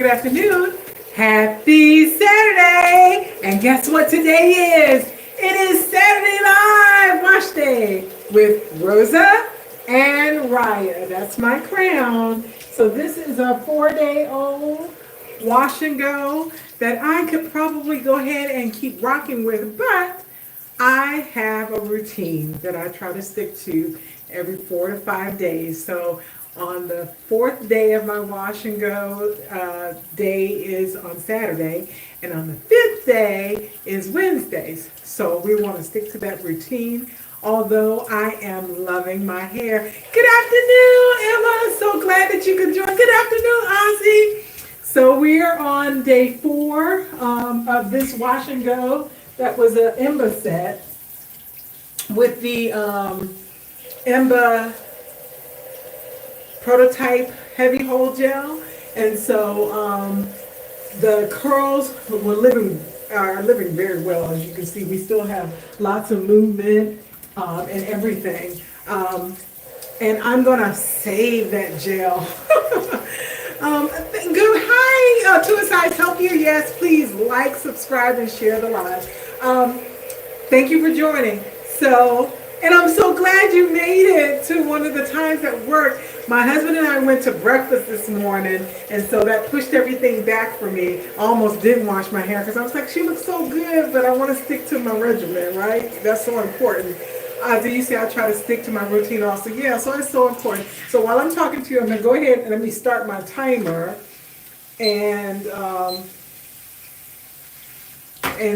Good afternoon. Happy Saturday. And guess what today is? It is Saturday Live Wash Day with Rosa and Raya. That's my crown. So this is a 4-day-old wash and go that I could probably go ahead and keep rocking with, but I have a routine that I try to stick to every 4 to 5 days. So on the fourth day of my wash and go day is on Saturday, and on the fifth day is Wednesdays. So we want to stick to that routine. Although I am loving my hair. Good afternoon, Emma. So glad that you could join. Good afternoon, Ozzy. So we are on day 4 of this wash and go. That was an Emba set with the Emba prototype heavy hold gel, and so the curls are living very well. As you can see, we still have lots of movement and everything. And I'm gonna save that gel. Good. Hi, to a size healthier. Yes, please like, subscribe, and share the live. Thank you for joining. So, and I'm so glad you made it to one of the times at work. My husband and I went to breakfast this morning, and so that pushed everything back for me. I almost didn't wash my hair because I was like, she looks so good, but I want to stick to my regimen, right? That's so important. Do you say I try to stick to my routine also? Yeah, so it's so important. So while I'm talking to you, I'm going to go ahead and let me start my timer and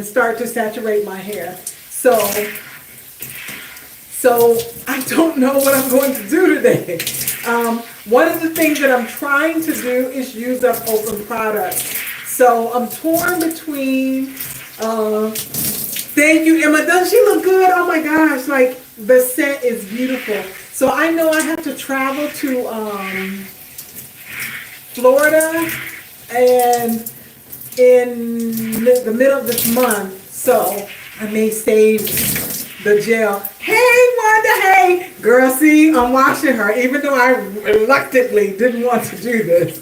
start to saturate my hair. So I don't know what I'm going to do today. One of the things that I'm trying to do is use up open products. So I'm torn between, thank you, Emma. Doesn't she look good? Oh my gosh, like the set is beautiful. So I know I have to travel to Florida and in the middle of this month. So I may save the gel. Hey, Wanda, hey. Girl, see, I'm washing her, even though I reluctantly didn't want to do this.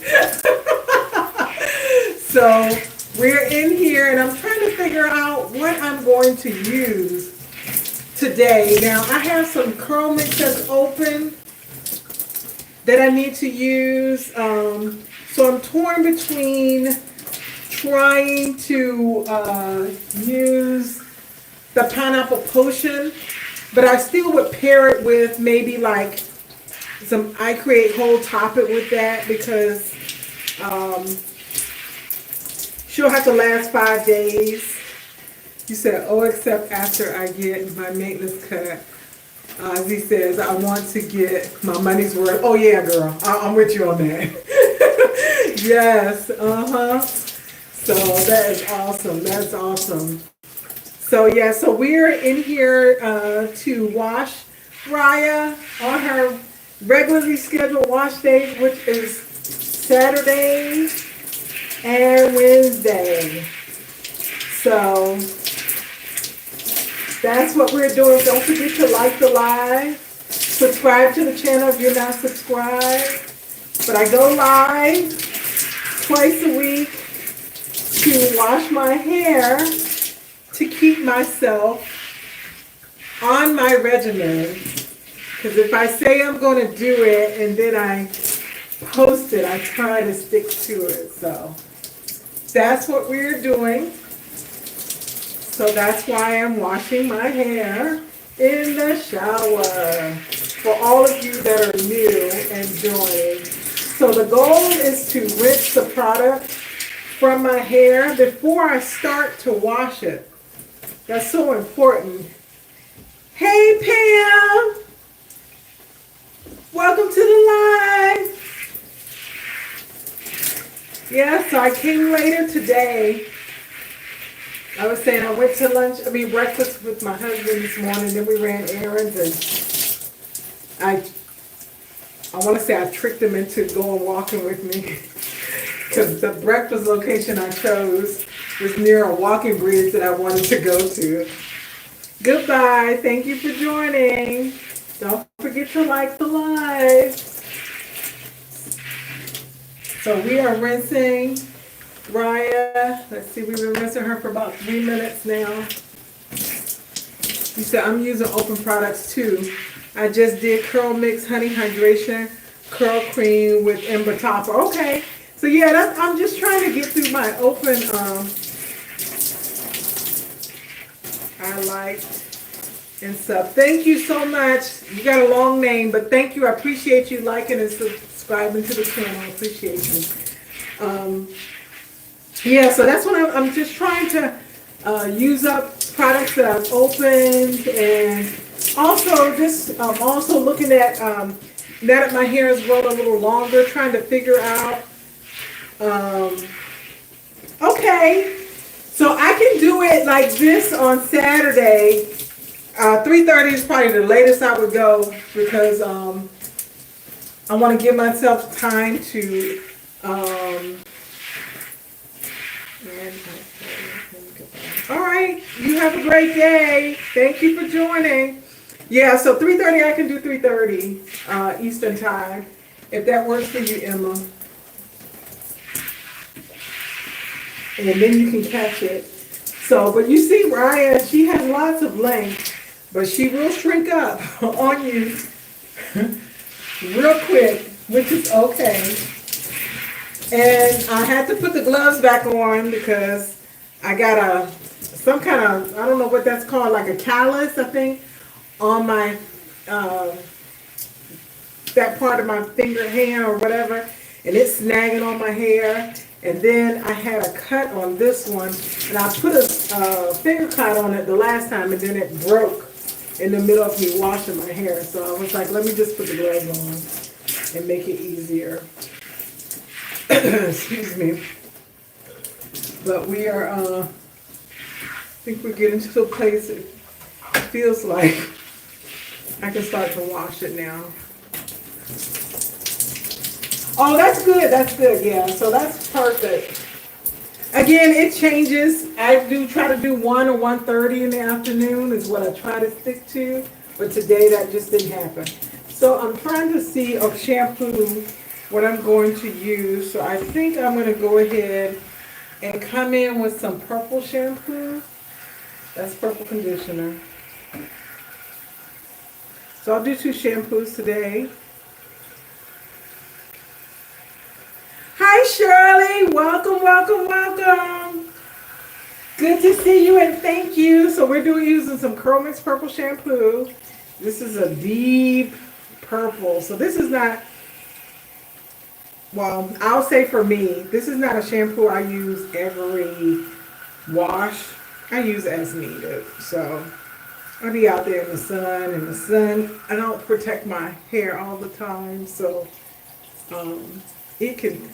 So we're in here, and I'm trying to figure out what I'm going to use today. Now, I have some curl mix that's open that I need to use. So I'm torn between trying to use the pineapple potion, but I still would pair it with maybe like some I Create Whole Top-It with that, because she'll have to last 5 days. You said, oh, except after I get my maintenance cut. Z says, I want to get my money's worth. Oh yeah, girl, I'm with you on that. Yes, So that is awesome. That's awesome. So yeah, so we're in here to wash Raya on her regularly scheduled wash days, which is Saturday and Wednesday. So that's what we're doing. Don't forget to like the live. Subscribe to the channel if you're not subscribed. But I go live twice a week to wash my hair, to keep myself on my regimen. Because if I say I'm going to do it and then I post it, I try to stick to it. So that's what we're doing. So that's why I'm washing my hair in the shower. For all of you that are new and joining. So the goal is to rinse the product from my hair before I start to wash it. That's so important. Hey Pam! Welcome to the live. Yeah, so I came later today. I was saying I went to breakfast with my husband this morning, then we ran errands, and I want to say I tricked him into going walking with me, because the breakfast location I chose was near a walking bridge that I wanted to go to. Goodbye. Thank you for joining. Don't forget to like the live. So we are rinsing Raya, let's see, we've been rinsing her for about 3 minutes now. You said I'm using open products too. I just did Curl Mix Honey Hydration Curl Cream with Ember Topper. Okay, so yeah, I'm just trying to get through my open. I liked and stuff. Thank you so much. You got a long name, but thank you. I appreciate you liking and subscribing to the channel. I appreciate you. Yeah, so that's what I'm just trying to use up products that I've opened, and also just also looking at now that my hair has grown a little longer, trying to figure out. Okay, so I can do it like this on Saturday. 3:30 is probably the latest I would go because I want to give myself time to. All right, you have a great day. Thank you for joining. Yeah, so 3:30, I can do 3:30 Eastern time, if that works for you, Emma. And then you can catch it. So, but you see, Ryan, she has lots of length, but she will shrink up on you real quick, which is okay. And I had to put the gloves back on because I got some kind of, I don't know what that's called, like a callus, I think, on my, that part of my finger hand or whatever, and it's snagging on my hair. And then I had a cut on this one, and I put a finger cut on it the last time, and then it broke in the middle of me washing my hair. So I was like, let me just put the gloves on and make it easier. Excuse me. But we are, I think we're getting to a place it feels like I can start to wash it now. Oh, that's good, yeah. So that's perfect. Again, it changes. I do try to do 1 or 1:30 in the afternoon is what I try to stick to. But today that just didn't happen. So I'm trying to see shampoo, what I'm going to use. So I think I'm going to go ahead and come in with some purple shampoo. That's purple conditioner. So I'll do 2 shampoos today. Hi Shirley, welcome, welcome, welcome. Good to see you and thank you. So we're using some Curl Mix purple shampoo. This is a deep purple. So this is not, well, I'll say for me, this is not a shampoo I use every wash. I use as needed. So I'll be out there in the sun, I don't protect my hair all the time. So it can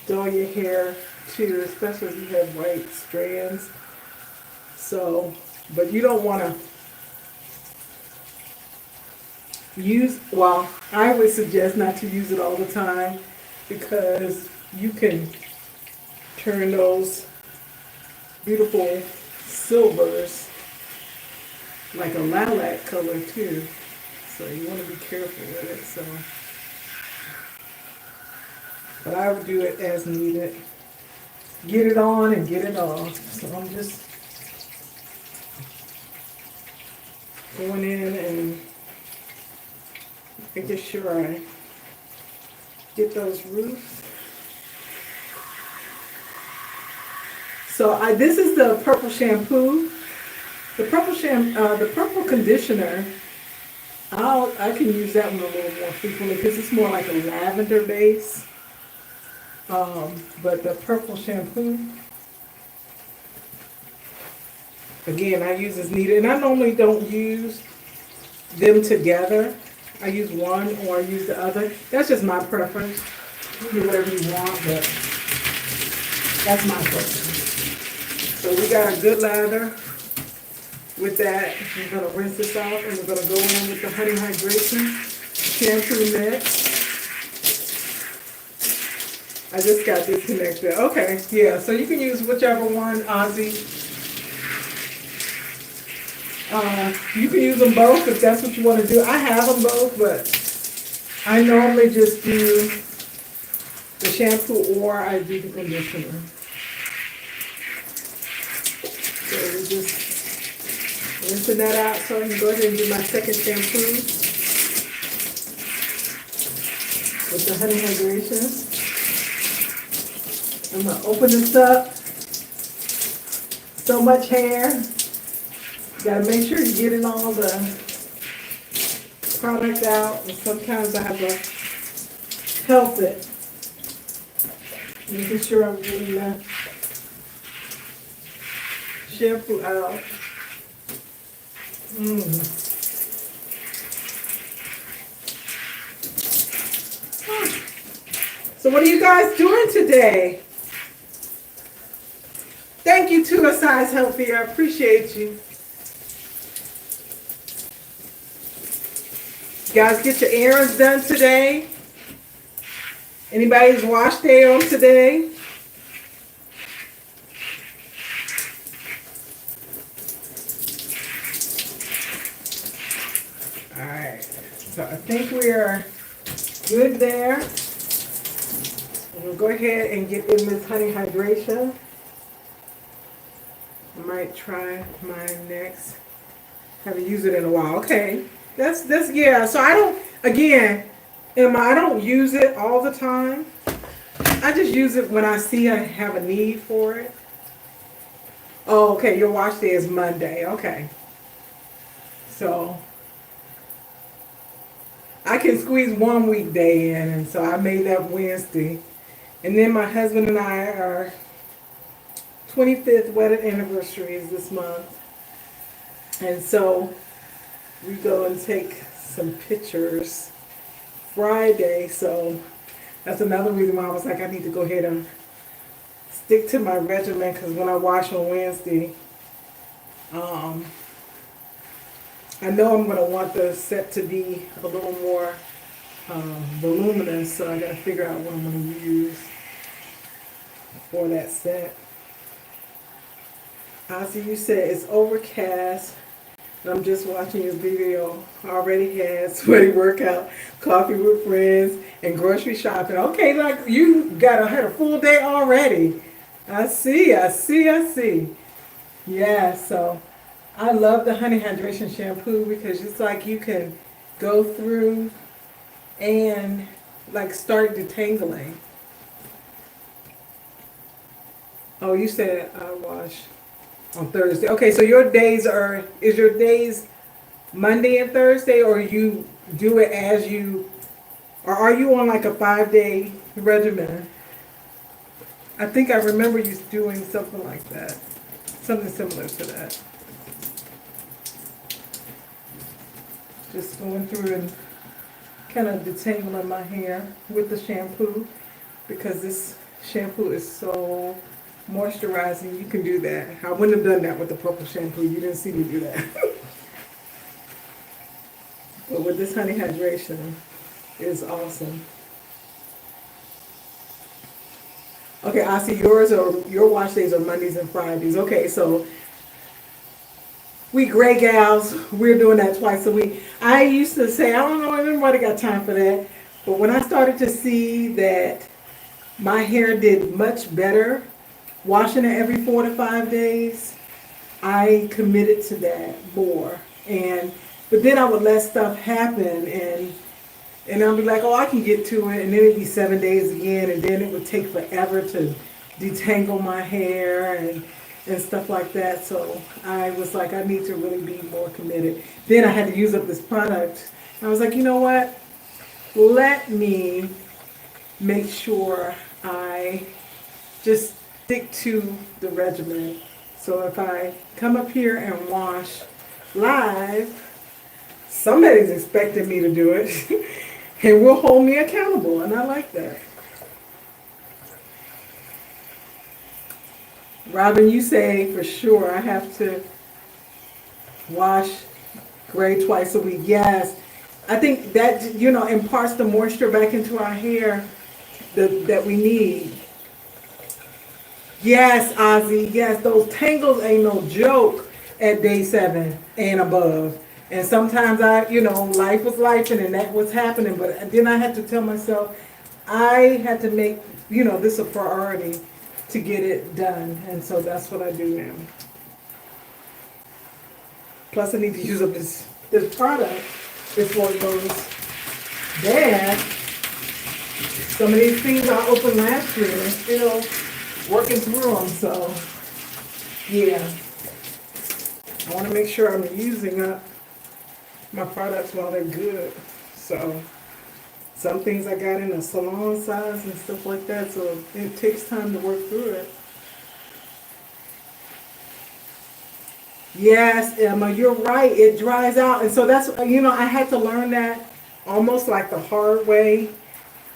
dull your hair too, especially if you have white strands. So, but you don't want to use, well, I would suggest not to use it all the time because you can turn those beautiful silvers like a lilac color too. So you want to be careful with it. So, but I would do it as needed. Get it on and get it off. So I'm just going in and making sure I get those roots. So this is the purple shampoo. The purple conditioner. I can use that one a little more frequently because it's more like a lavender base. But the purple shampoo, again, I use as needed. And I normally don't use them together. I use one or I use the other. That's just my preference. You can do whatever you want, but that's my preference. So we got a good lather with that. I'm going to rinse this off and we're going to go in with the Honey Hydration shampoo mix. I just got disconnected. Okay, yeah, so you can use whichever one, Ozzy. You can use them both if that's what you want to do. I have them both, but I normally just do the shampoo or I do the conditioner. So we're just rinsing that out so I can go ahead and do my second shampoo with the honey hydration. I'm going to open this up. So much hair. You got to make sure you get all the product out. And sometimes I have to help it. Making sure I'm getting the shampoo out. So what are you guys doing today? Thank you to A Size Healthy. I appreciate you. You guys get your errands done today? Anybody's wash day on today? All right. So I think we are good there. We'll go ahead and get in this honey hydration. I might try mine next. Haven't used it in a while. Okay. That's yeah. So I don't, again, I don't use it all the time. I just use it when I see I have a need for it. Oh, okay. Your wash day is Monday. Okay. So I can squeeze one weekday in, and so I made that Wednesday. And then my husband and I are 25th wedding anniversary is this month. And so we go and take some pictures Friday. So that's another reason why I was like, I need to go ahead and stick to my regimen, because when I wash on Wednesday, I know I'm going to want the set to be a little more voluminous, so I got to figure out what I'm going to use for that set. Ozzy, you said it's overcast. I'm just watching your video. Already had sweaty workout, coffee with friends, and grocery shopping. Okay, like you had a full day already. I see. Yeah, so I love the honey hydration shampoo because it's like you can go through and like start detangling. Oh, you said I wash on Thursday. Okay, so is your days Monday and Thursday, or you do it as you, or are you on like a 5-day regimen? I think I remember you doing something like that. Something similar to that. Just going through and kind of detangling my hair with the shampoo, because this shampoo is so moisturizing. You can do that. I wouldn't have done that with the purple shampoo. You didn't see me do that. But with this honey hydration, it's awesome. Okay, I see your wash days are Mondays and Fridays. Okay, so we gray gals, we're doing that twice a week. I used to say, I don't know if anybody got time for that. But when I started to see that my hair did much better washing it every 4 to 5 days, I committed to that more. But then I would let stuff happen, and I'd be like, oh, I can get to it, and then it'd be 7 days again, and then it would take forever to detangle my hair and stuff like that. So I was like, I need to really be more committed. Then I had to use up this product. I was like, you know what? Let me make sure I just stick to the regimen. So if I come up here and wash live, somebody's expecting me to do it and will hold me accountable, and I like that. Robin, you say for sure I have to wash gray twice a week. Yes, I think that, imparts the moisture back into our hair that we need. Yes, Ozzy, yes, those tangles ain't no joke at day 7 and above. And sometimes life was life and that was happening. But then I had to tell myself, I had to make, this a priority to get it done. And so that's what I do now. Plus I need to use up this product before it goes bad. Some of these things I opened last year and I'm still working through them. So yeah, I want to make sure I'm using up my products while they're good. So some things I got in a salon size and stuff like that, so it takes time to work through it. Yes, Emma, you're right. It dries out. And so that's, I had to learn that almost like the hard way.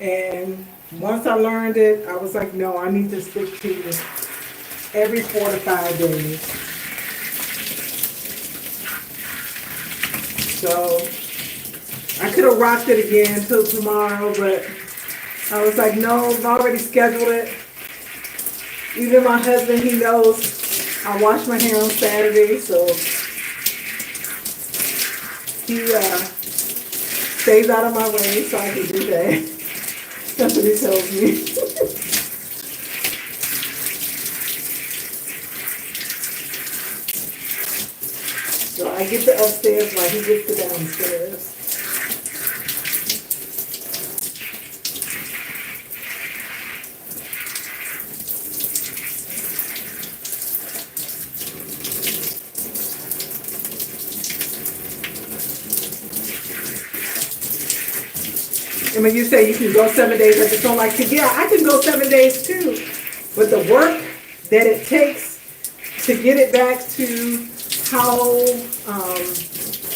And once I learned it, I was like, no, I need to stick to every 4 to 5 days. So I could have rocked it again till tomorrow, but I was like, no, I've already scheduled it. Even my husband, he knows I wash my hair on Saturday, so he stays out of my way so I can do that. That's what he tells me. So I get the upstairs while he gets the downstairs. And when you say you can go 7 days, I just don't like to. Yeah, I can go 7 days too. But the work that it takes to get it back to how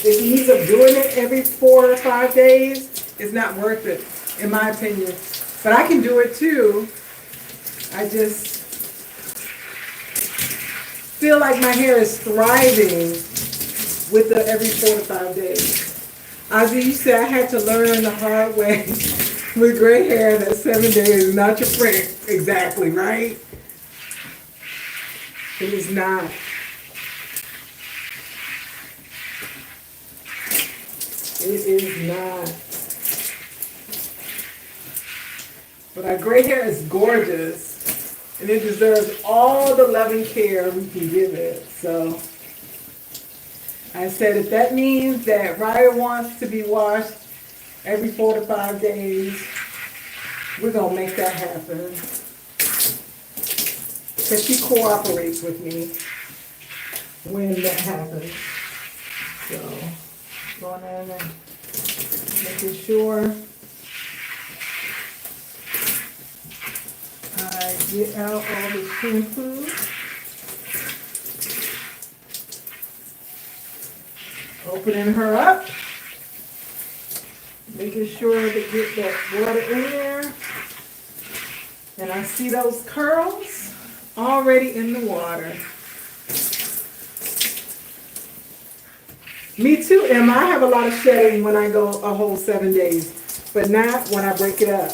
the ease of doing it every 4 or 5 days is not worth it, in my opinion. But I can do it too. I just feel like my hair is thriving with the every 4 to 5 days. As you said, I had to learn the hard way with gray hair that 7 days is not your friend. Exactly, right? It is not. It is not. But our gray hair is gorgeous, and it deserves all the love and care we can give it. So I said, if that means that Raya wants to be washed every 4 to 5 days, we're going to make that happen. Because she cooperates with me when that happens. So, going in and making sure I get out all the shampoo. Opening her up, making sure to get that water in there. And I see those curls already in the water. Me too, Emma. I have a lot of shedding when I go a whole 7 days, but not when I break it up.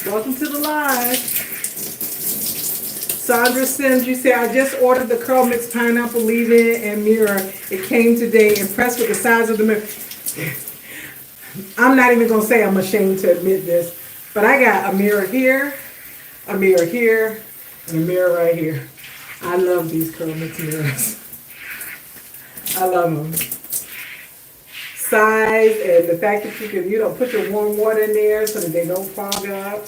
Welcome to the live. Sandra Sims, you say, I just ordered the curl mix pineapple leave-in and mirror. It came today. Impressed with the size of the mirror. I'm not even going to say I'm ashamed to admit this, but I got a mirror here, and a mirror right here. I love these curl mix mirrors. I love them. Size and the fact that you can, put your warm water in there so that they don't fog up.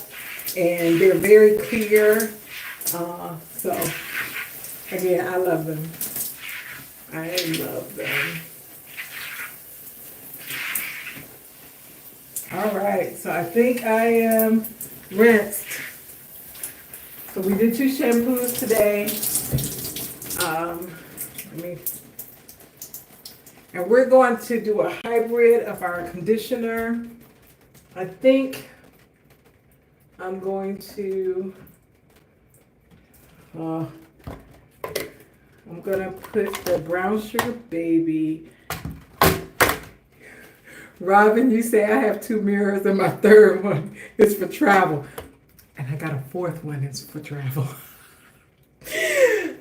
And they're very clear. So, again, I love them. I love them. All right, so I think I am rinsed. So we did 2 shampoos today. And we're going to do a hybrid of our conditioner. I think I'm going to put the brown sugar baby. Robin, you say I have 2 mirrors and my third one is for travel. And I got a 4th one that's for travel.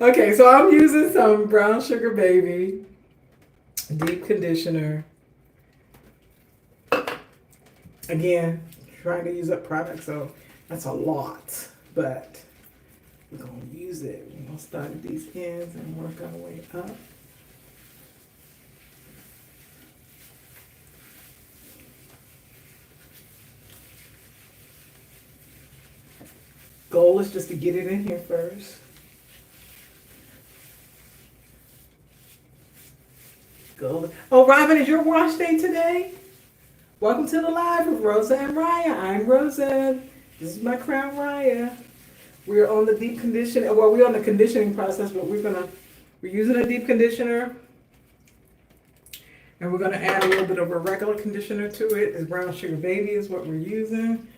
Okay, so I'm using some brown sugar baby deep conditioner. Again, trying to use up product, so that's a lot, but we're going to use it. We're going to start at these ends and work our way up. Goal is just to get it in here first. Goal. Oh, Robin, is your wash day today? Welcome to the live with Rosa and Raya. I'm Rosa. This is my crown, Raya. We're on the deep conditioner. Well, we're on the conditioning process, but we're using a deep conditioner, and we're gonna add a little bit of a regular conditioner to it. This brown sugar baby is what we're using.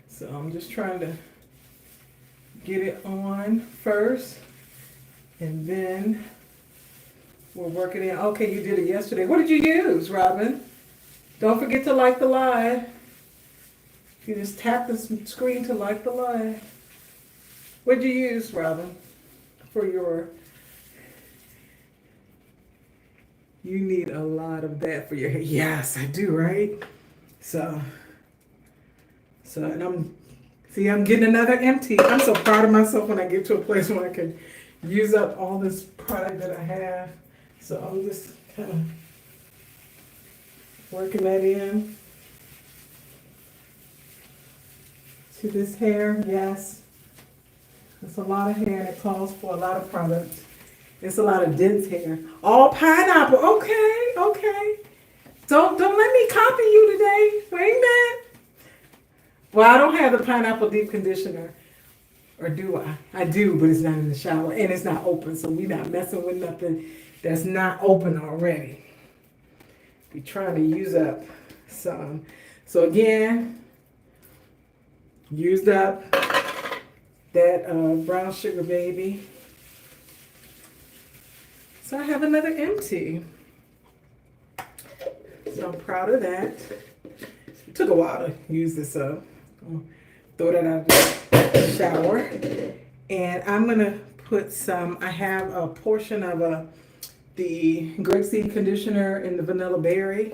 So I'm just trying to get it on first, and then we'll work it in. Okay, you did it yesterday. What did you use, Robin? Don't forget to like the live. You just tap the screen to like the live. What did you use, Robin, for your... You need a lot of that for your hair. Yes, I do, right? So, and I'm getting another empty. I'm so proud of myself when I get to a place where I can use up all this product that I have. So I'm just kind of working that in to this hair. Yes, it's a lot of hair and it calls for a lot of product. It's a lot of dense hair. All pineapple. Okay, okay. Don't let me copy you today. Wait a minute. Well, I don't have the pineapple deep conditioner. Or do I? I do, but it's not in the shower and it's not open, so we're not messing with nothing that's not open already. We're trying to use up some. So again, used up that brown sugar baby. So I have another empty. So I'm proud of that. It took a while to use this up. Throw that out of the shower. And I'm going to put some, I have a portion of the grapeseed conditioner in the vanilla berry.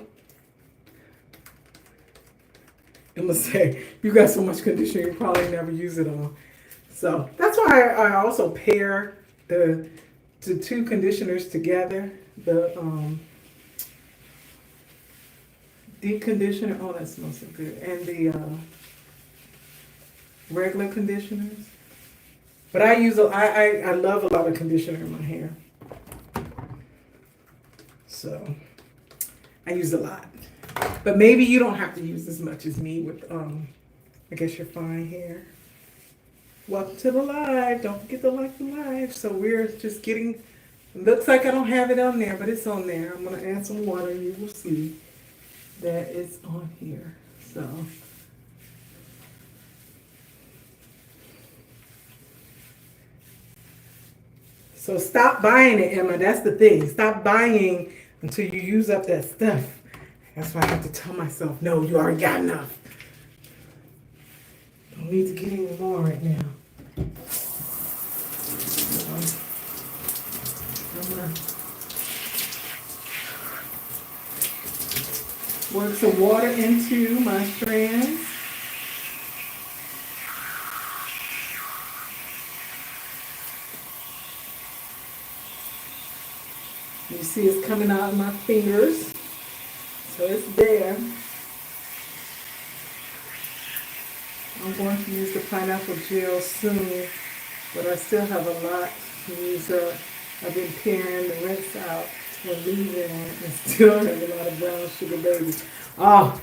I'm going to say, you got so much conditioner, you probably never use it all. So that's why I also pair the two conditioners together. The deep conditioner, oh, that smells so good. And the regular conditioners. But I love a lot of conditioner in my hair. So I use a lot. But maybe you don't have to use as much as me with I guess your fine hair. Welcome to the live. Don't forget to like the live. So we're just getting, looks like I don't have it on there, but it's on there. I'm gonna add some water and you will see that it's on here. So stop buying it, Emma. That's the thing. Stop buying until you use up that stuff. That's why I have to tell myself, no, you already got enough. Don't need to get any more right now. I'm gonna work some water into my strands. You see it's coming out of my fingers. So it's there. I'm going to use the pineapple gel soon, but I still have a lot to use up. I've been pairing the rinse out and leaving and still have a lot of brown sugar baby. Oh,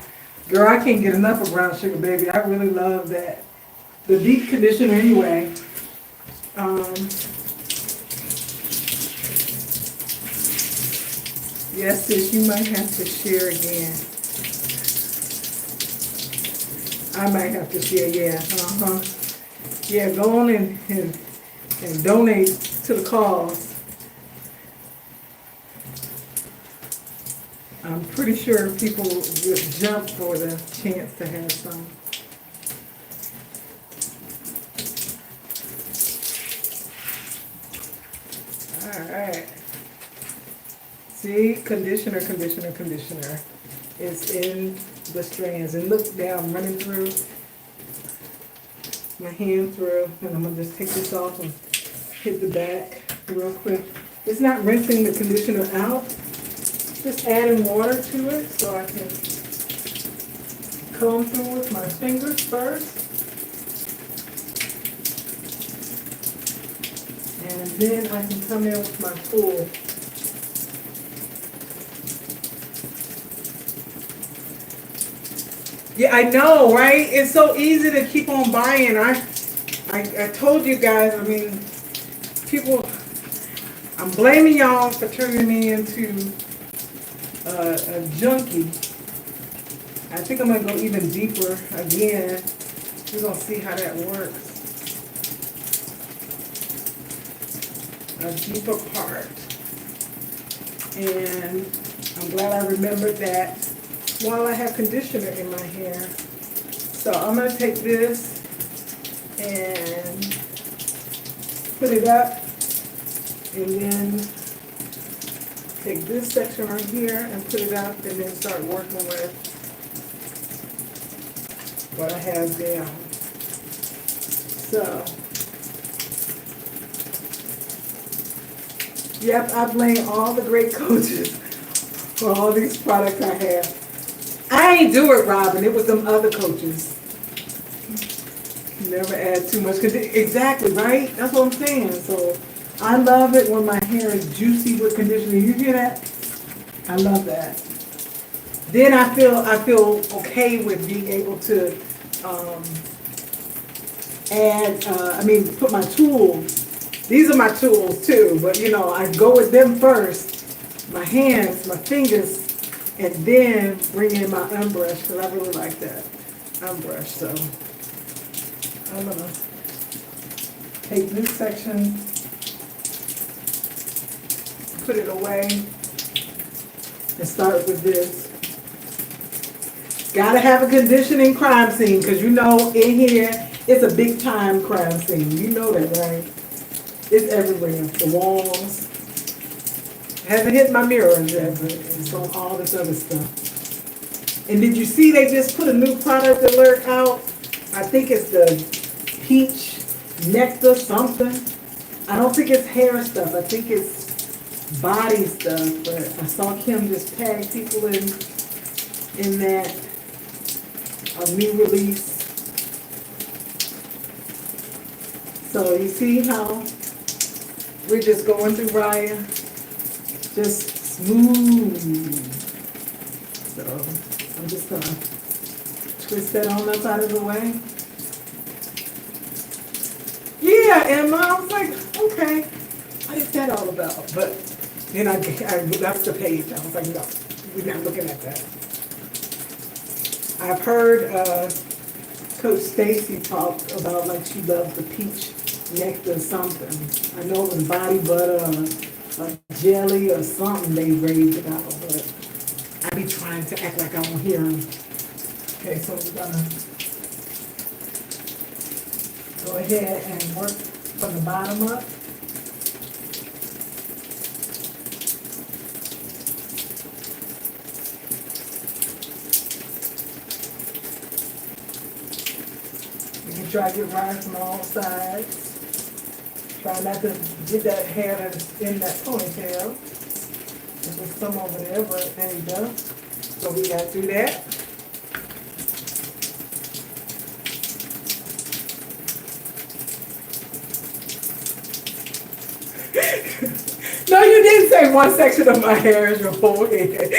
girl, I can't get enough of brown sugar baby. I really love that. The deep conditioner anyway. Yes, sis, you might have to share again. I might have to share, yeah. Yeah, go on and donate to the cause. I'm pretty sure people would jump for the chance to have some. All right. See, conditioner is in the strands. And look now, I'm running through my hand through, and I'm gonna just take this off and hit the back real quick. It's not rinsing the conditioner out, just adding water to it so I can comb through with my fingers first. And then I can come in with my tool. Yeah, I know, right? It's so easy to keep on buying. I told you guys, I mean, people, I'm blaming y'all for turning me into a junkie. I think I'm going to go even deeper again. We're going to see how that works. A deeper part. And I'm glad I remembered that while I have conditioner in my hair. So I'm going to take this and put it up, and then take this section right here and put it up, and then start working with what I have down. So, yep, I blame all the great coaches for all these products I have. I ain't do it, Robin. It was them other coaches. Never add too much. Exactly, right? That's what I'm saying. So I love it when my hair is juicy with conditioner. You hear that? I love that. Then I feel okay with being able to put my tools. These are my tools too, but you know, I go with them first. My hands, my fingers, and then bring in my unbrush, because I really like that unbrush. So I'm going to take this section, put it away, and start with this. Got to have a conditioning crime scene, because you know in here, it's a big time crime scene. You know that, right? It's everywhere. The walls. Hasn't hit my mirrors yet, but it's on all this other stuff. And did you see they just put a new product alert out? I think it's the peach nectar something. I don't think it's hair stuff. I think it's body stuff. But I saw Kim just tag people in that a new release. So you see how we're just going through Raya. Just smooth. So I'm just gonna twist that on up out of the way. Yeah, Emma, I was like, okay, what is that all about? But then I left the page. I was like, no, we're not looking at that. I've heard Coach Stacy talk about like she loves the peach nectar or something. I know it was body butter or jelly or something they raved about, but I be trying to act like I don't hear them. Okay, so we're gonna go ahead and work from the bottom up. You can try to get right from all sides. Try not to get that hair that's in that ponytail. There's some over there, but there you go. So we got to do that. No, you didn't say one section of my hair is your whole head.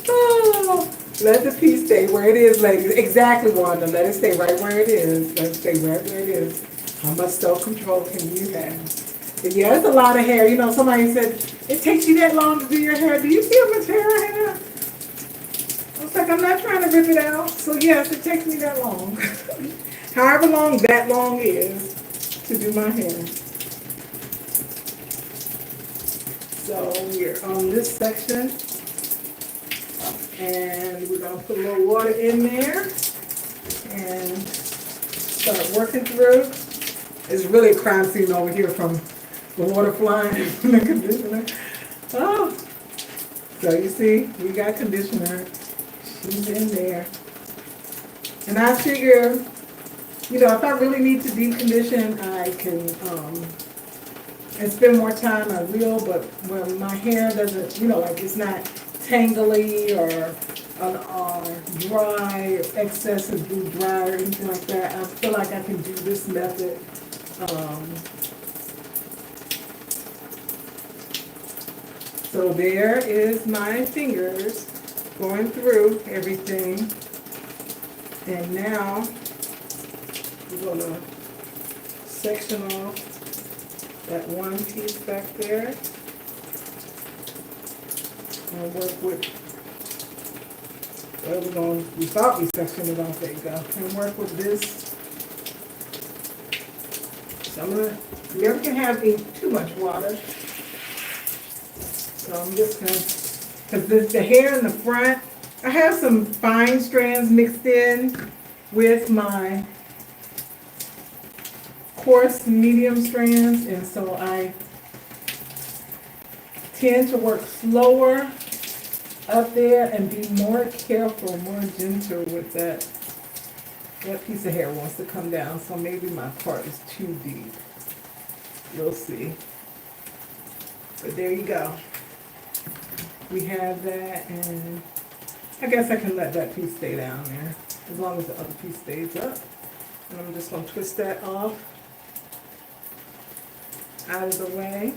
Oh, let the piece stay where it is, ladies. Exactly, Wanda. Let it stay right where it is. Let it stay right where it is. How much self-control can you have? But yeah, it's a lot of hair. You know, somebody said, it takes you that long to do your hair. Do you see how much hair I have? I was like, I'm not trying to rip it out. So yes, it takes me that long. However long that long is to do my hair. So we're on this section. And we're going to put a little water in there. And start working through. It's really a crime scene over here from the water flying from the conditioner. Oh, So you see, we got conditioner. She's in there. And I figure, you know, if I really need to deep condition, I can, and spend more time, I will, but when my hair doesn't, you know, like it's not tangly or dry, excessively dry or anything like that, I feel like I can do this method. So there is my fingers going through everything. And now we're going to section off that one piece back there. And work with, well, we thought we sectioned it off, there you go. And work with this. So I'm going to, you never can have too much water. So I'm just going to, because the hair in the front, I have some fine strands mixed in with my coarse medium strands, and so I tend to work slower up there and be more careful, more gentle with that. That piece of hair wants to come down, so maybe my part is too deep. You'll see. But there you go. We have that, and I guess I can let that piece stay down there as long as the other piece stays up. And I'm just going to twist that off out of the way.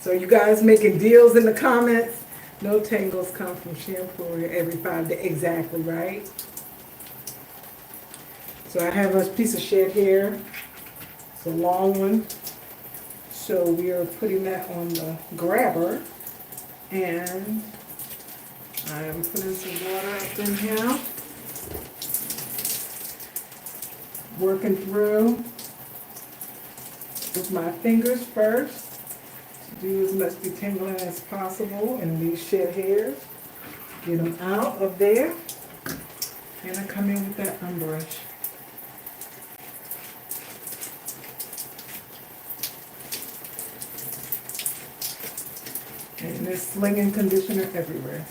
So you guys making deals in the comments. No tangles come from shampoo every 5 days. Exactly, right? So I have a piece of shed hair. It's a long one. So we are putting that on the grabber. And I am putting some water up in here. Working through with my fingers first to do as much detangling as possible in these shed hairs. Get them out of there. And I come in with that unbrush. And there's slinging conditioner everywhere.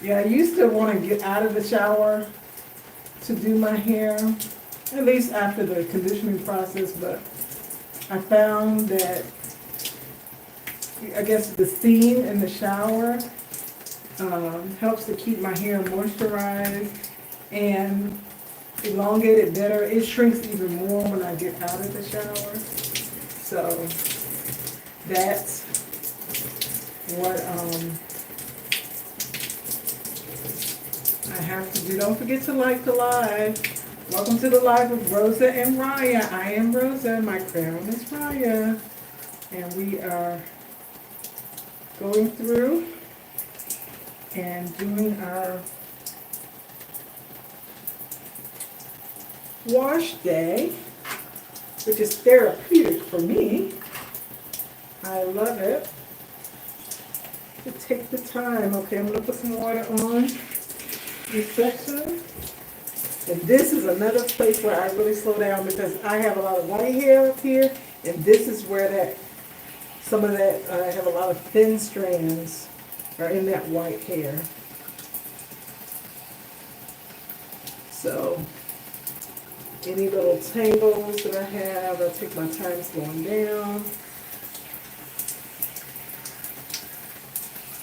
Yeah, I used to want to get out of the shower to do my hair, at least after the conditioning process, but I found that, I guess the steam in the shower helps to keep my hair moisturized and elongate it better. It shrinks even more when I get out of the shower. So that's what I have to do. Don't forget to like the live. Welcome to the live with Rosa and Raya. I am Rosa. My crown is Raya. And we are going through and doing our wash day, which is therapeutic for me. I love it. To take the time. Okay, I'm going to put some water on this section. And this is another place where I really slow down because I have a lot of white hair up here, and this is where some of that, I have a lot of thin strands are in that white hair. So any little tangles that I have, I'll take my time slowing down.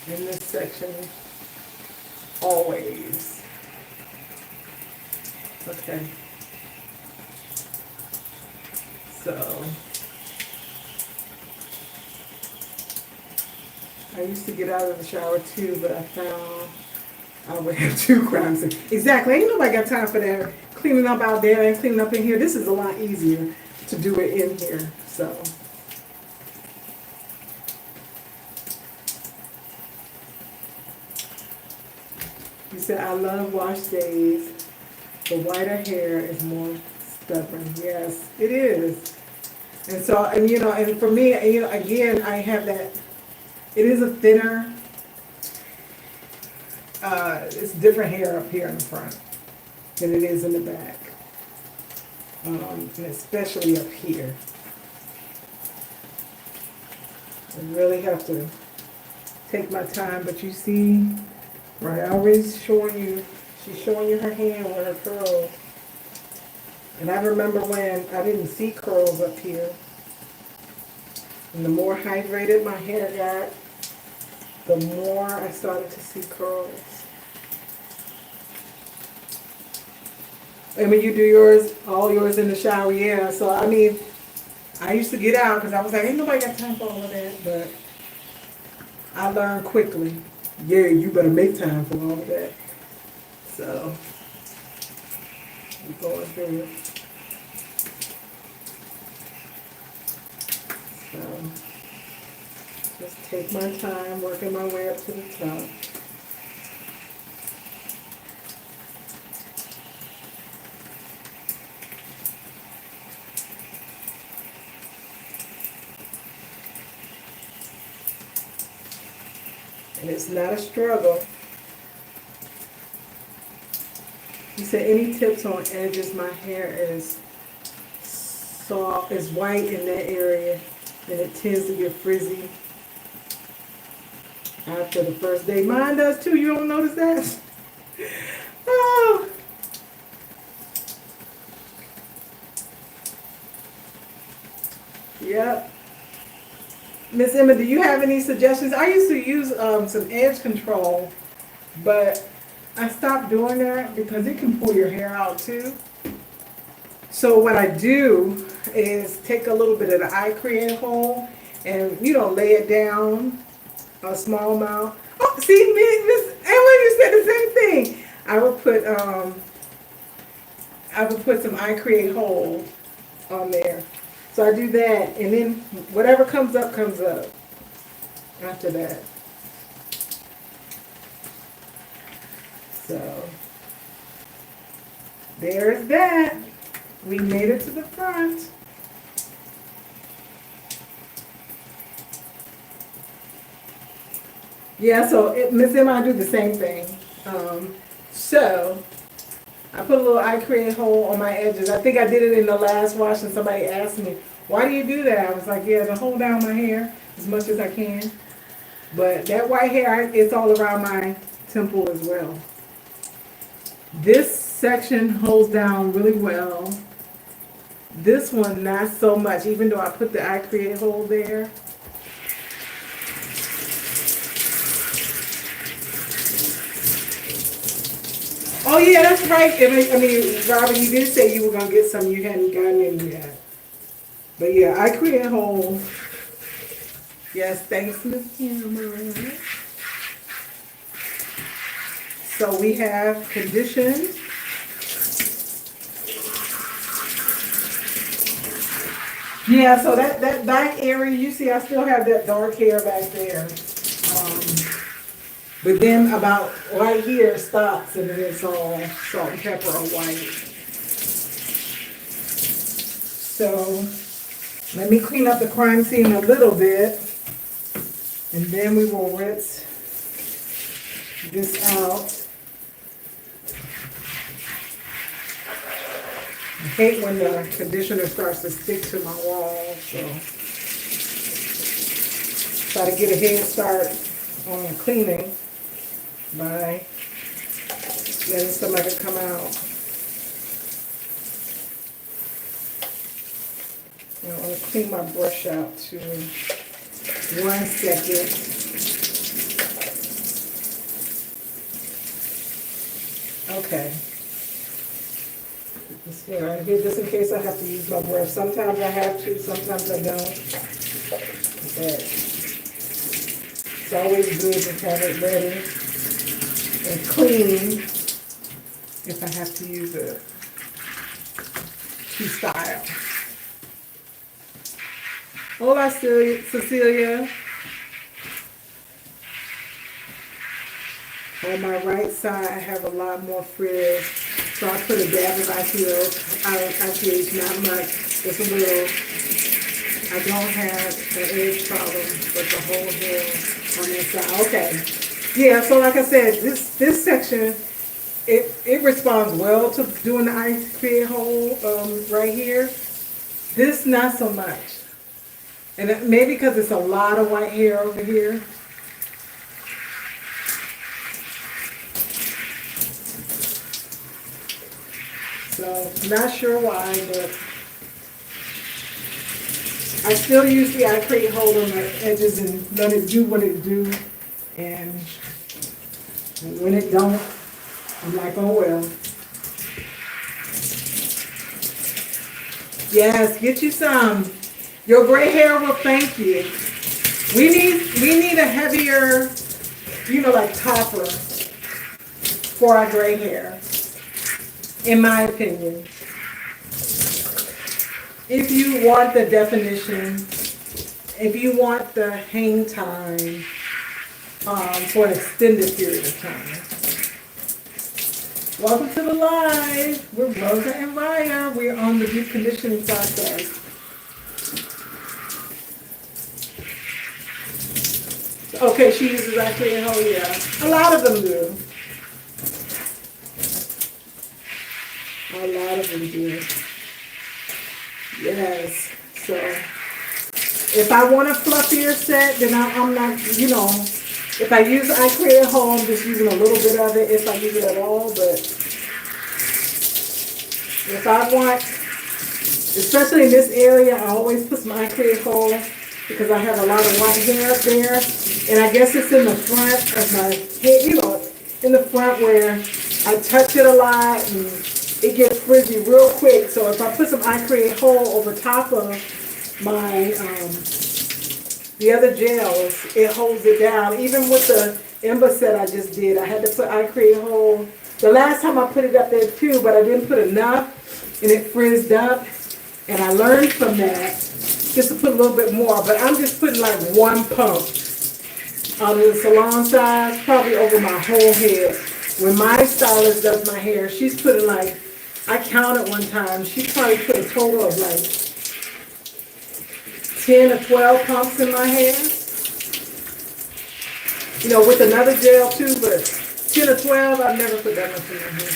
In this section, always. Okay. So, I used to get out of the shower too, but I found I would have 2 crimes. Exactly. Ain't nobody got time for that. Cleaning up out there and cleaning up in here. This is a lot easier to do it in here. So. You said, I love wash days. The whiter hair is more stubborn. Yes, it is. And so, and you know, and for me, you know, again, I have that, it is a thinner, it's different hair up here in the front than it is in the back. and especially up here. I really have to take my time, but you see, right, I always showing you, she's showing you her hand with her curls. And I remember when I didn't see curls up here. And the more hydrated my hair got, the more I started to see curls. And when you do yours, all yours in the shower, yeah. So, I mean, I used to get out because I was like, ain't nobody got time for all of that. But I learned quickly, yeah, you better make time for all of that. So, we're going through it. So, just take my time, working my way up to the top. And it's not a struggle. You said any tips on edges? My hair is soft, is white in that area, and it tends to get frizzy after the first day. Mine does too. You don't notice that? Oh. Yep. Miss Emma, do you have any suggestions? I used to use some edge control, but I stopped doing that because it can pull your hair out too. So what I do is take a little bit of the eye cream hole and, you know, lay it down a small amount. Oh, see, Miss Emma, you said the same thing. I would put some eye cream hole on there. So I do that, and then whatever comes up after that. So there's that. We made it to the front. Yeah, so Miss Emma, I do the same thing. So I put a little eye cream hole on my edges. I think I did it in the last wash, and somebody asked me, why do you do that? I was like, yeah, to hold down my hair as much as I can. But that white hair, it's all around my temple as well. This section holds down really well. This one, not so much, even though I put the eye cream hole there. Oh yeah, that's right. I mean, Robin, you did say you were gonna get some. You hadn't gotten any yet. But yeah, eye cream hole. Yes, thanks, Miss Cameron. So we have conditioned. Yeah, so that back area, you see, I still have that dark hair back there. But then about right here stops, and then it's all salt and pepper or white. So let me clean up the crime scene a little bit, and then we will rinse this out. I hate when the conditioner starts to stick to my wall, so try to get a head start on cleaning by letting some of it come out. Now I'm going to clean my brush out too. 1 second. Okay. This here right here, just in case I have to use my brush. Sometimes I have to, sometimes I don't. But it's always good to have it ready and clean if I have to use it to style. Hola, Cecilia. On my right side, I have a lot more frizz, so I put a dab of IPH, not much, just a little. I don't have an edge problem, but the whole hair on this side. Okay. Yeah, so like I said, this section it responds well to doing the ice create hole right here. This not so much. And maybe because it's a lot of white hair over here. So not sure why, but I still use the eye create hole on my edges and let it do what it do. And when it don't, I'm like, oh well. Yes, get you some. Your gray hair will thank you. We need a heavier, like topper for our gray hair, in my opinion. If you want the definition, if you want the hang time for an extended period of time. Welcome to the live with Rosa and Raya. We're on the deep conditioning process. Okay, she uses actually a whole, yeah. A lot of them do. A lot of them do. Yes. So if I want a fluffier set, then I'm not, if I use I create a hole, I'm just using a little bit of it if I use it at all. But if I want, especially in this area, I always put some I create hole because I have a lot of white hair up there. And I guess it's in the front of my head, in the front where I touch it a lot and it gets frizzy real quick. So if I put some I create hole over top of my the other gels, it holds it down. Even with the Ember set I just did, I had to put I create hole. The last time I put it up there too, but I didn't put enough and it frizzed up. And I learned from that just to put a little bit more. But I'm just putting like one pump out of the salon size, probably over my whole head. When my stylist does my hair, she's putting like, I counted one time, she probably put a total of like 10 or 12 pumps in my hair. With another gel too, but 10 or 12, I've never put that much in my hair.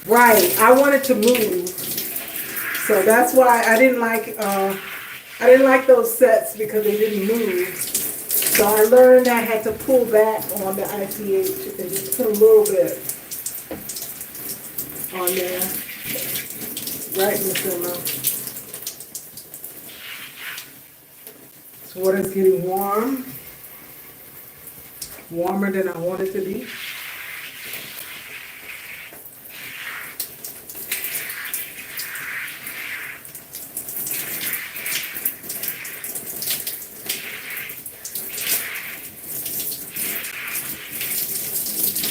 Right, I wanted to move. So that's why I didn't like those sets because they didn't move. So I learned I had to pull back on the ICH and just put a little bit on there. Right in the center. So water's getting warm. Warmer than I want it to be.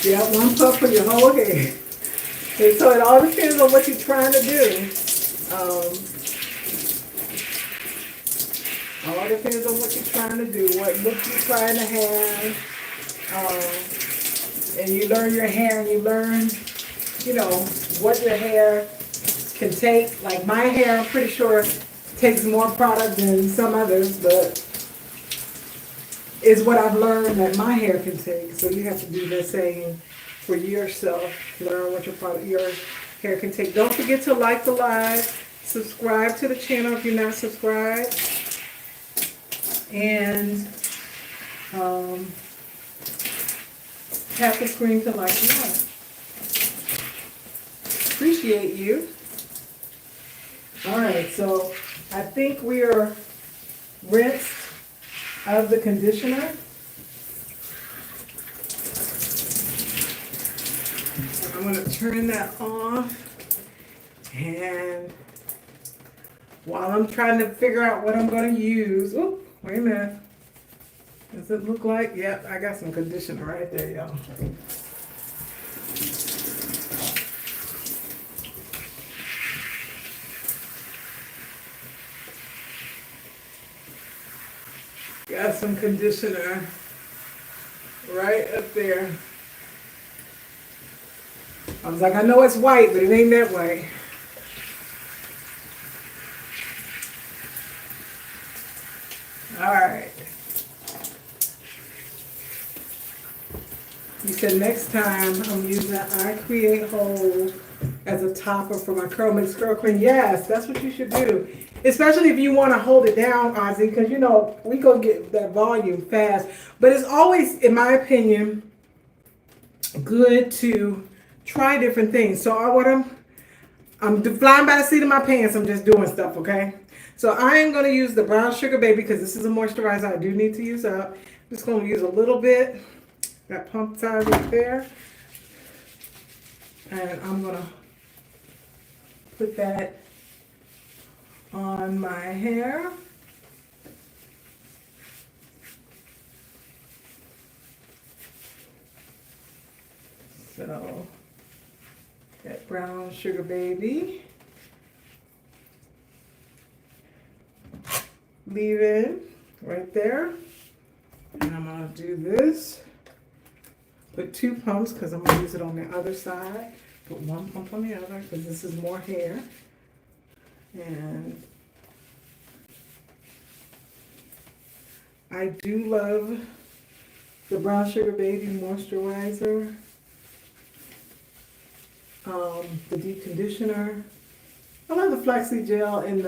Yeah, one puff for your whole head. And so it all depends on what you're trying to do. All depends on what you're trying to do, what look you're trying to have. And you learn your hair and you learn, what your hair can take. Like my hair, I'm pretty sure takes more product than some others, but is what I've learned that my hair can take. So you have to do the same for yourself. Learn what your hair can take. Don't forget to like the live, subscribe to the channel if you're not subscribed, and tap the screen to like the live. Appreciate you. All right, so I think we are rinsed of the conditioner. And I'm going to turn that off. And while I'm trying to figure out what I'm going to use, wait a minute. Does it look like? Yep, I got some conditioner right there, y'all. Got some conditioner right up there. I was like, I know it's white, but it ain't that white. All right. You said next time I'm using I Create Whole as a topper for my Curl Mix Curl Cream. Yes, that's what you should do. Especially if you want to hold it down, Ozzy, because you know we go get that volume fast. But it's always, in my opinion, good to try different things. So I'm flying by the seat of my pants. I'm just doing stuff, okay? So I am going to use the Brown Sugar Baby because this is a moisturizer I do need to use up. I'm just going to use a little bit. That pump size right there. And I'm going to put that on my hair. So that Brown Sugar Baby. Leave it right there. And I'm going to do this. Put 2 pumps because I'm going to use it on the other side. Put 1 pump on the other because this is more hair. And I do love the Brown Sugar Baby Moisturizer. The deep conditioner. I love the flaxseed gel and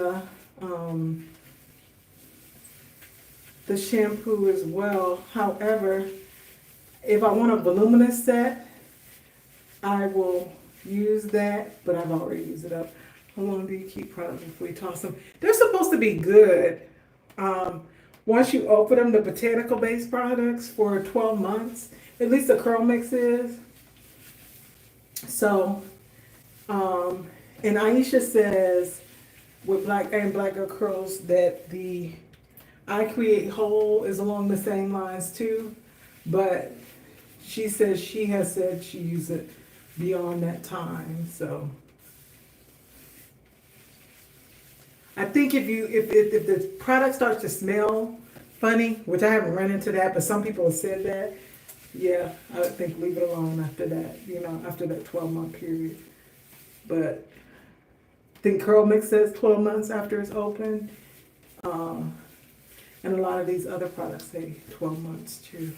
the shampoo as well. However, if I want a voluminous set, I will use that, but I've already used it up. How long do you keep products before you toss them? They're supposed to be good. Once you open them, the botanical-based products for 12 months, at least the Curl Mix is. So, and Aisha says with Black Girl Curls that the I Create Whole is along the same lines too, but she says she has said she used it beyond that time. So I think if the product starts to smell funny, which I haven't run into that, but some people have said that, yeah, I would think leave it alone after that, after that 12-month period. But I think Curl Mix says 12 months after it's open. And a lot of these other products say 12 months too.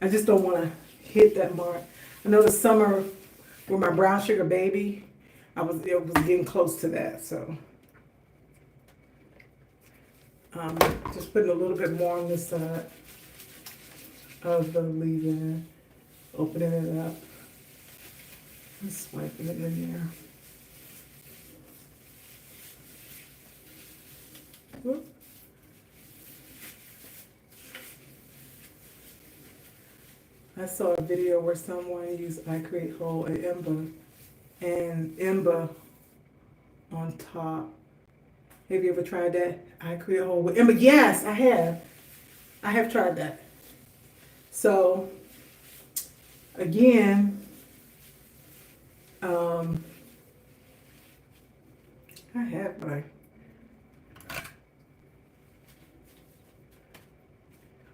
I just don't want to hit that mark. I know the summer with my Brown Sugar Baby, it was getting close to that. So just putting a little bit more on this side of the leave-in, opening it up, and swiping it in there. Whoop. I saw a video where someone used I Create Whole and Emba on top. Have you ever tried that? I Create Whole with Emba? Yes, I have. I have tried that. So, again, I have my.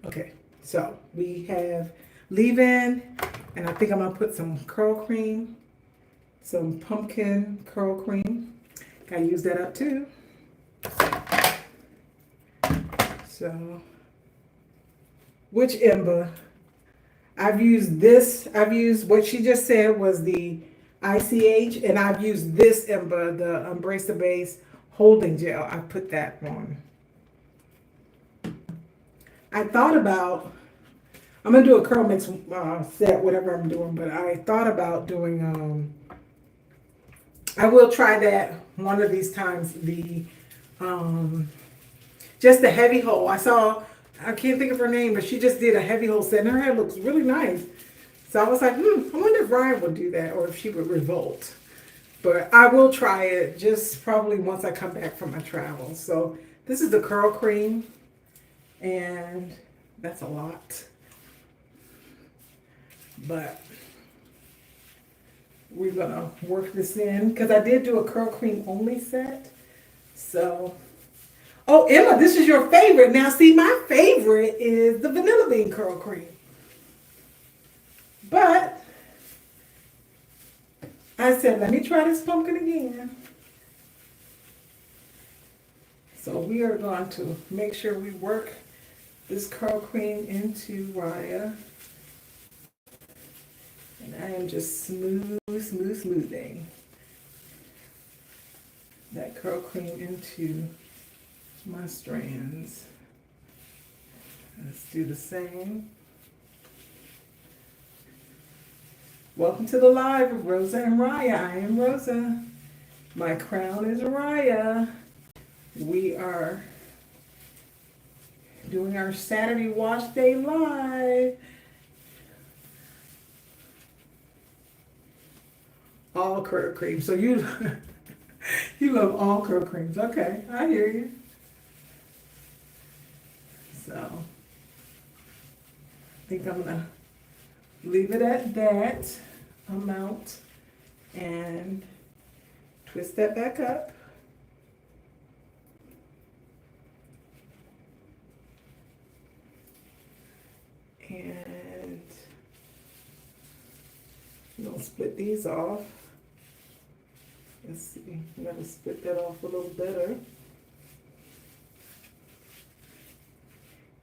Okay, so we have leave-in, and I think I'm gonna put some curl cream, some pumpkin curl cream. Gotta use that up too. So, which Emba? I've used this. I've used what she just said was the ICH, and I've used this Emba, the Embrace the Base holding gel. I put that on. I thought about, I'm going to do a Curl Mix set, whatever I'm doing, but I thought about doing, I will try that one of these times, just the heavy hole. I can't think of her name, but she just did a heavy hole set, and her hair looks really nice. So I was like, I wonder if Ryan would do that, or if she would revolt. But I will try it, just probably once I come back from my travels. So this is the curl cream. And that's a lot. But we're gonna work this in because I did do a curl cream only set. So, oh, Emma, this is your favorite. Now, see, my favorite is the vanilla bean curl cream. But I said, let me try this pumpkin again. So we are going to make sure we work this curl cream into Raya. And I am just smoothing that curl cream into my strands. Let's do the same. Welcome to the live of Rosa and Raya. I am Rosa. My crown is Raya. We are doing our Saturday wash day live. All curl cream. So you you love all curl creams. Okay, I hear you. So I think I'm gonna leave it at that amount and twist that back up. And I'm gonna split these off. Let's see, I'm gonna split that off a little better.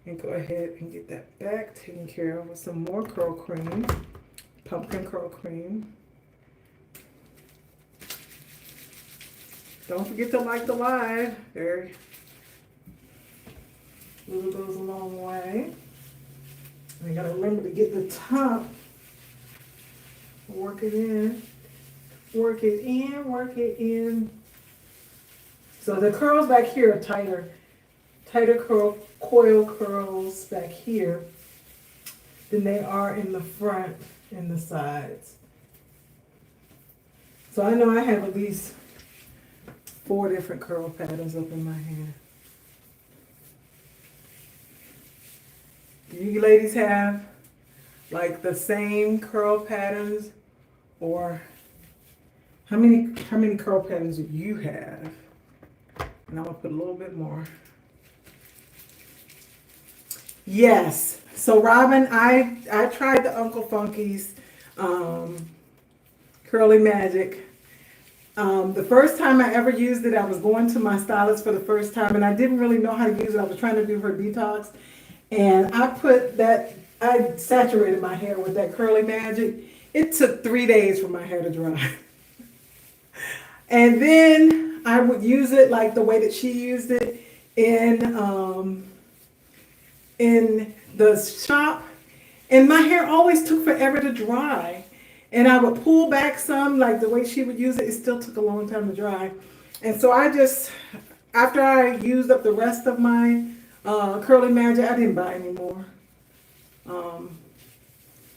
And go ahead and get that back taken care of with some more curl cream, pumpkin curl cream. Don't forget to like the live. There, little goes a long way. And you gotta remember to get the top. Work it in, work it in, work it in. So the curls back here are tighter coil curls back here than they are in the front and the sides. So I know I have at least 4 different curl patterns up in my hair. Do you ladies have like the same curl patterns, or how many curl patterns do you have? And I'm gonna put a little bit more. Yes. So Robin, I tried the Uncle Funky's Curly Magic. The first time I ever used it, I was going to my stylist for the first time, and I didn't really know how to use it. I was trying to do her detox, and I saturated my hair with that Curly Magic. It took 3 days for my hair to dry. And then I would use it like the way that she used it in the shop, and my hair always took forever to dry. And I would pull back some, like the way she would use it, it still took a long time to dry. And so I just, after I used up the rest of my Curly Magic, I didn't buy any more.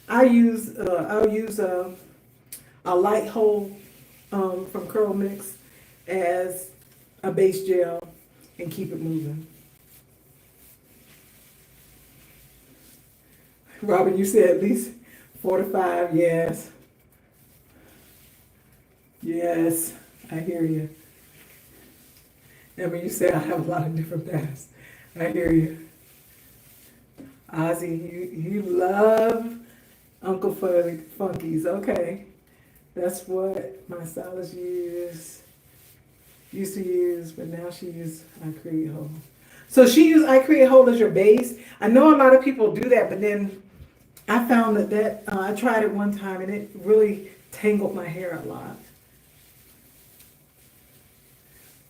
I'll use a light hold from Curl Mix as a base gel and keep it moving. Robin, you said at least 4 to 5, yes. Yes, I hear you. And when you say I have a lot of different patterns, I hear you. Ozzy, you love Uncle Funky's. Okay. That's what my stylist used to use, but now she uses I Create Hold. So she used I Create Hold as your base. I know a lot of people do that, but then I found that I tried it one time and it really tangled my hair a lot.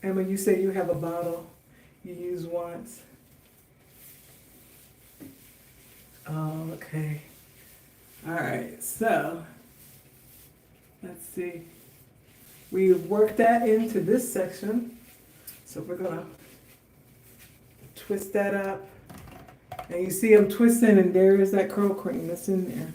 And when you say you have a bottle, you use once. Oh, okay. All right, so let's see. We worked that into this section. So we're gonna twist that up. And you see I'm twisting, and there is that curl cream that's in there.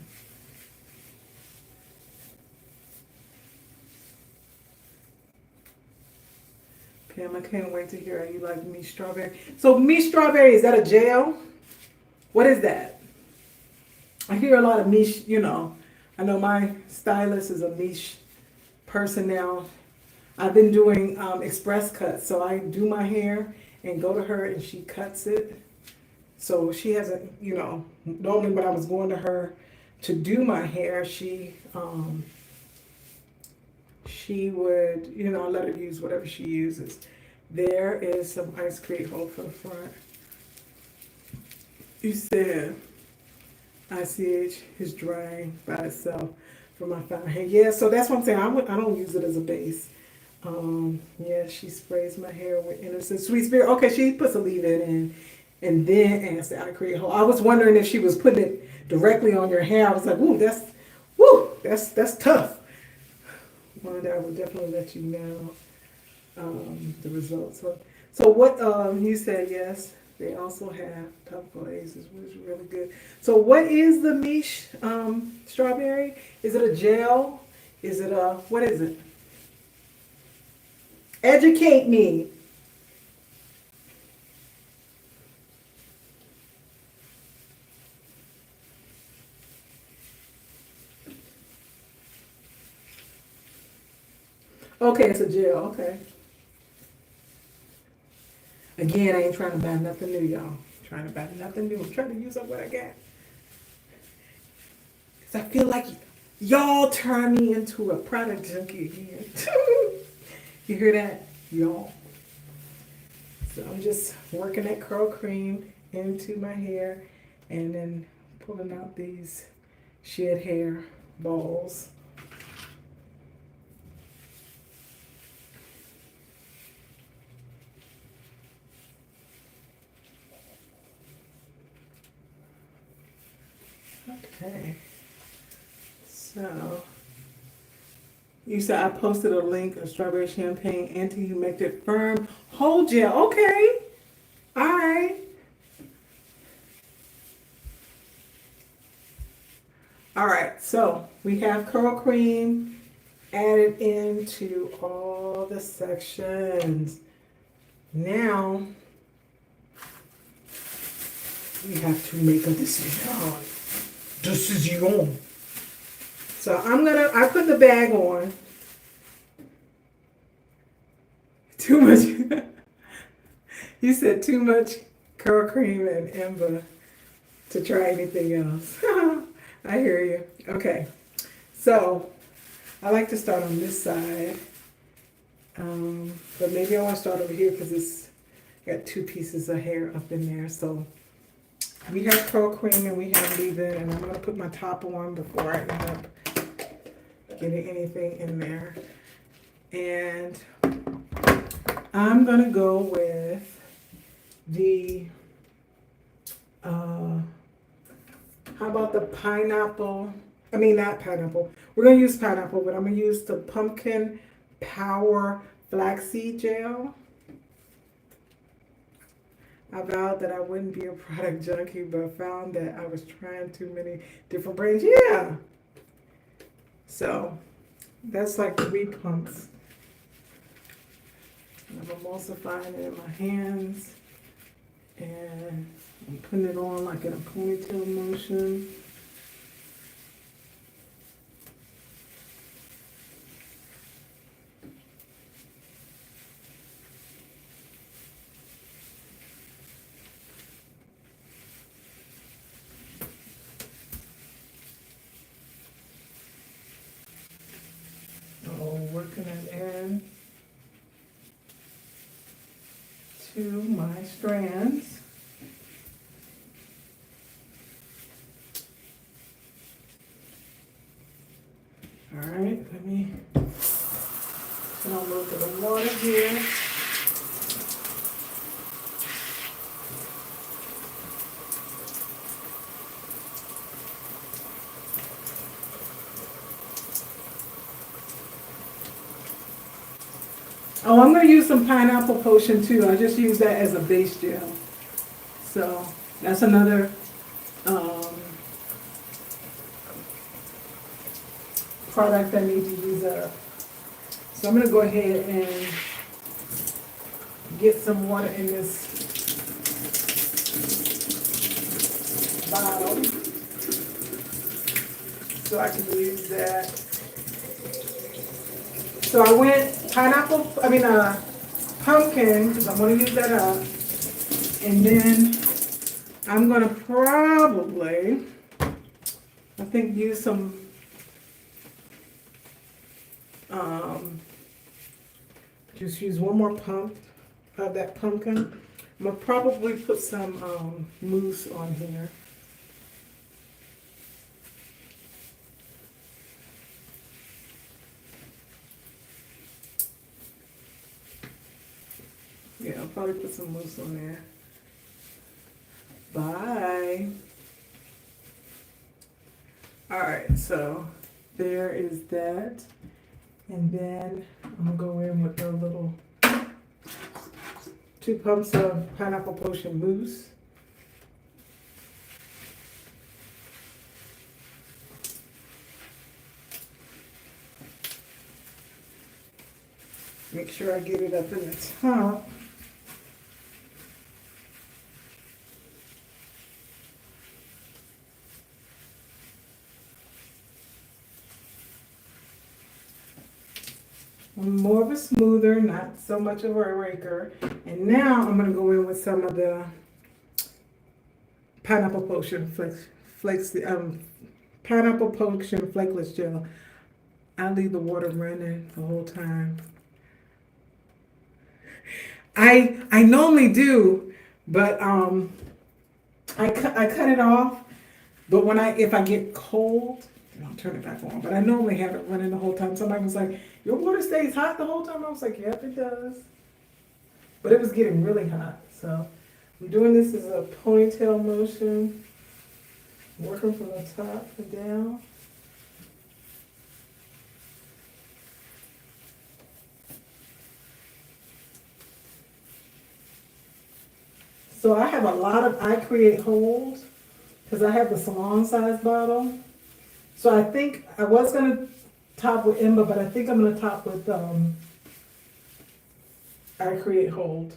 Pam, I can't wait to hear how you like Miche Strawberry. So Miche Strawberry, is that a gel? What is that? I hear a lot of Miche, I know my stylist is a Miche person now. I've been doing express cuts, so I do my hair and go to her and she cuts it. So she hasn't, normally when I was going to her to do my hair, she would, let her use whatever she uses. There is some Ice Create Hold for the front. You said ICH is drying by itself. for my fine hair. Yeah, so that's what I'm saying. I don't use it as a base. Yeah, she sprays my hair with innocent sweet spirit. Okay, she puts a leave-in in and then adds the eye create hole. I was wondering if she was putting it directly on your hair. I was like, ooh, that's tough. Wanda, I will definitely let you know the results. So what you said yes. They also have topical aces, which is really good. So what is the miche strawberry? Is it a gel? Is it a, what is it? Educate me. Okay, it's a gel, okay. Again, I ain't trying to buy nothing new, y'all. Trying to buy nothing new. I'm trying to use up what I got. Because I feel like y'all turn me into a product junkie again. You hear that? Y'all. So I'm just working that curl cream into my hair and then pulling out these shed hair balls. Okay. So you said I posted a link of strawberry champagne anti-humectant firm hold gel. Okay. All right. All right. So we have curl cream added into all the sections. Now we have to make a decision. Decision. So I put the bag on. Too much. You said too much curl cream and Ember to try anything else. I hear you. Okay. So I like to start on this side. But maybe I want to start over here because it's got two pieces of hair up in there. So we have curl cream and we have leave-in, and I'm going to put my top on before I end up getting anything in there. And I'm going to go with the, how about the pineapple? I mean, not pineapple. We're going to use pineapple, but I'm going to use the pumpkin power flaxseed gel. I vowed that I wouldn't be a product junkie, but found that I was trying too many different brands. Yeah. So that's like 3 pumps. I'm emulsifying it in my hands, and I'm putting it on like in a ponytail motion. Working it in to my strands. All right, let me put on a little bit of water here. Oh, I'm going to use some pineapple potion too. I just use that as a base gel. So that's another product I need to use up. So I'm going to go ahead and get some water in this bottle so I can use that. So I went pumpkin, because I'm going to use that up. And then I'm going to probably, I think, use some, just use one more pump of that pumpkin. I'm going to probably put some mousse on here. I'll probably put some mousse on there. Bye. All right, so there is that. And then I'm gonna go in with a little 2 pumps of pineapple potion mousse. Make sure I get it up in the top. More of a smoother, not so much of a raker. And now I'm going to go in with some of the pineapple potion pineapple potion flakeless gel. I leave the water running the whole time. I normally do, but I cut it off. But if I get cold, I'll turn it back on. But I normally have it running the whole time. Somebody was like, "Your water stays hot the whole time?" I was like, "Yep, it does." But it was getting really hot, so I'm doing this as a ponytail motion, working from the top and down. So I have a lot of I Create holds because I have the salon size bottle. So I think I was going to top with Ember, but I think I'm going to top with I Create hold.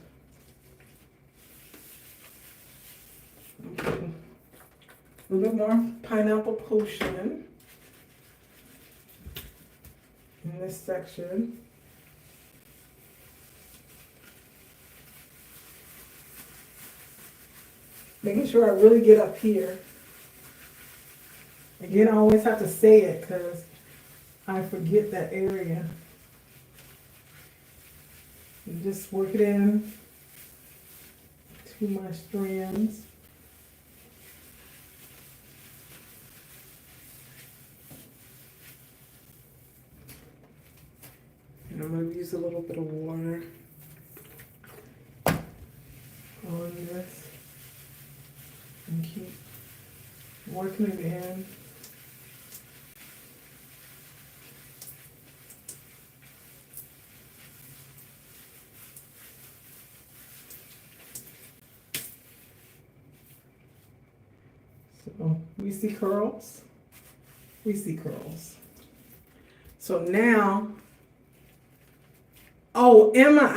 Okay. A little bit more pineapple potion in this section. Making sure I really get up here. Again, I always have to say it because I forget that area. And just work it in to my strands. And I'm going to use a little bit of water on this. And keep working it in. So we see curls. We see curls. So now, oh Emma,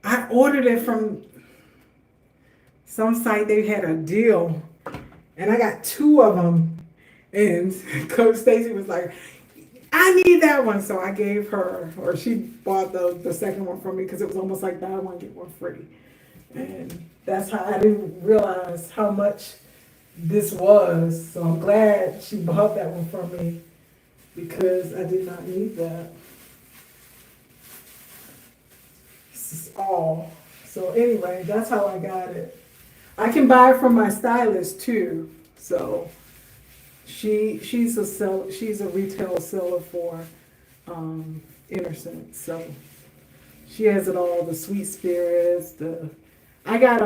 I ordered it from some site. They had a deal, and I got 2 of them. And Coach Stacy was like, "I need that one," so I gave her, or she bought the second one for me because it was almost like buy one get one free. And that's how I didn't realize how much this was. So I'm glad she bought that one for me because I did not need that. This is all. So anyway, that's how I got it. I can buy it from my stylist too. So she's a retail seller for Innocent. So she has it all, the sweet spirits, I got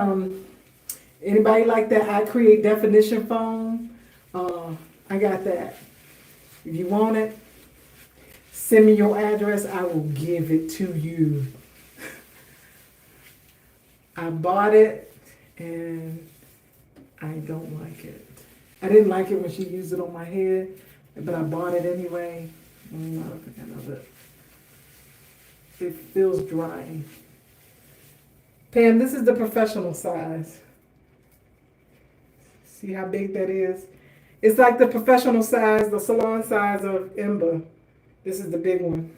anybody like that I Create definition foam? I got that. If you want it, send me your address, I will give it to you. I bought it and I don't like it. I didn't like it when she used it on my head, but I bought it anyway. I'm not a fan of it. It feels dry. Pam, this is the professional size. See how big that is? It's like the professional size, the salon size of Ember. This is the big one.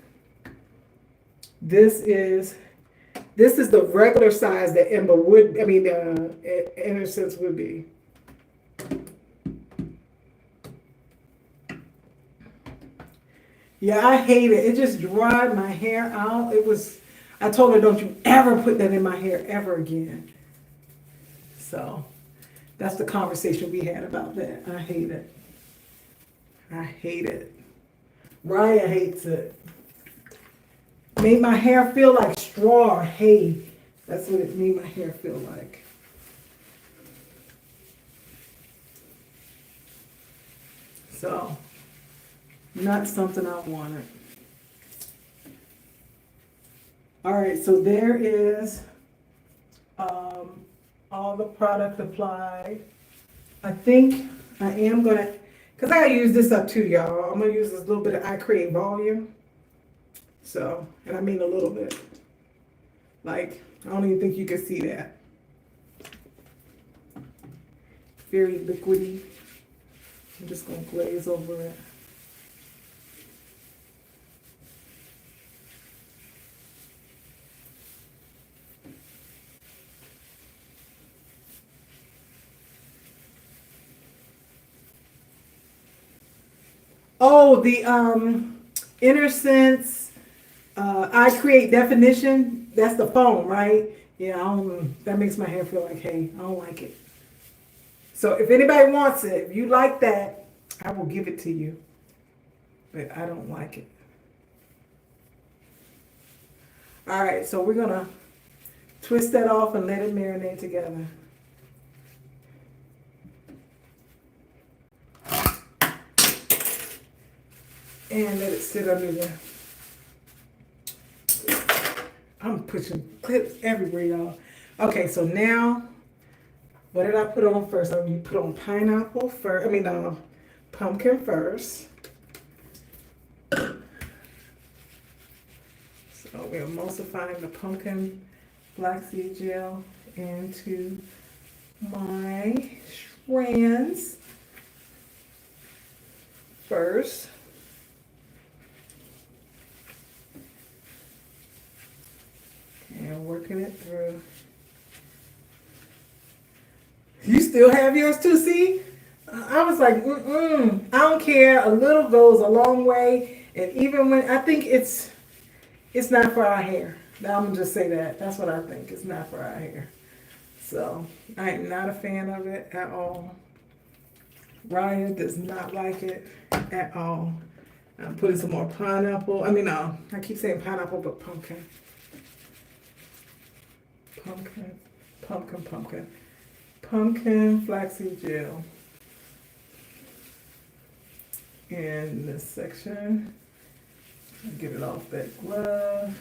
This is the regular size that Ember would, Innocence would be. Yeah, I hate it. It just dried my hair out. I told her, "Don't you ever put that in my hair ever again." So that's the conversation we had about that. I hate it. I hate it. Raya hates it. Made my hair feel like straw or hay. That's what it made my hair feel like. So, not something I wanted. All right, so there is all the product applied. I think I am gonna, because I gotta use this up too, y'all. I'm gonna use this little bit of I Create Volume. So, and I mean a little bit. Like, I don't even think you can see that. Very liquidy. I'm just gonna glaze over it. Oh, the InnerSense I Create Definition. That's the foam, right? Yeah, that makes my hair feel like hay. I don't like it. So if anybody wants it, if you like that, I will give it to you. But I don't like it. All right, so we're gonna twist that off and let it marinate together. And let it sit under there. I'm pushing clips everywhere, y'all. Okay, so now, what did I put on first? You put on pineapple first. Pumpkin first. So we're emulsifying the pumpkin flaxseed gel into my strands first. And working it through. You still have yours too, see? I was like, I don't care. A little goes a long way. And even when, I think it's not for our hair. Now I'm going to just say that. That's what I think. It's not for our hair. So, I am not a fan of it at all. Ryan does not like it at all. I'm putting some more pineapple. I keep saying pineapple, but pumpkin. Pumpkin flaxseed gel. In this section, get it off that glove.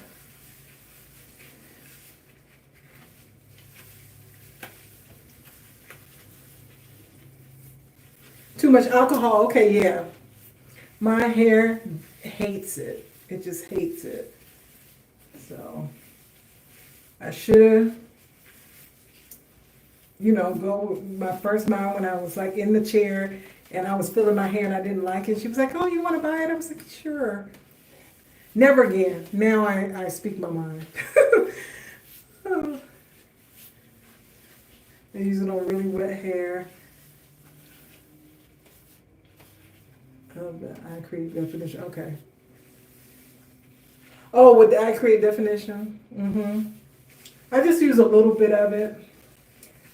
Too much alcohol, okay, yeah. My hair hates it. It just hates it. So I should go with my first mom when I was like in the chair and I was feeling my hair and I didn't like it. She was like, "Oh, you want to buy it?" I was like, "Sure." Never again. Now I speak my mind. I use it on really wet hair. I Create Definition. Okay. Oh, with the I Create Definition? I just use a little bit of it.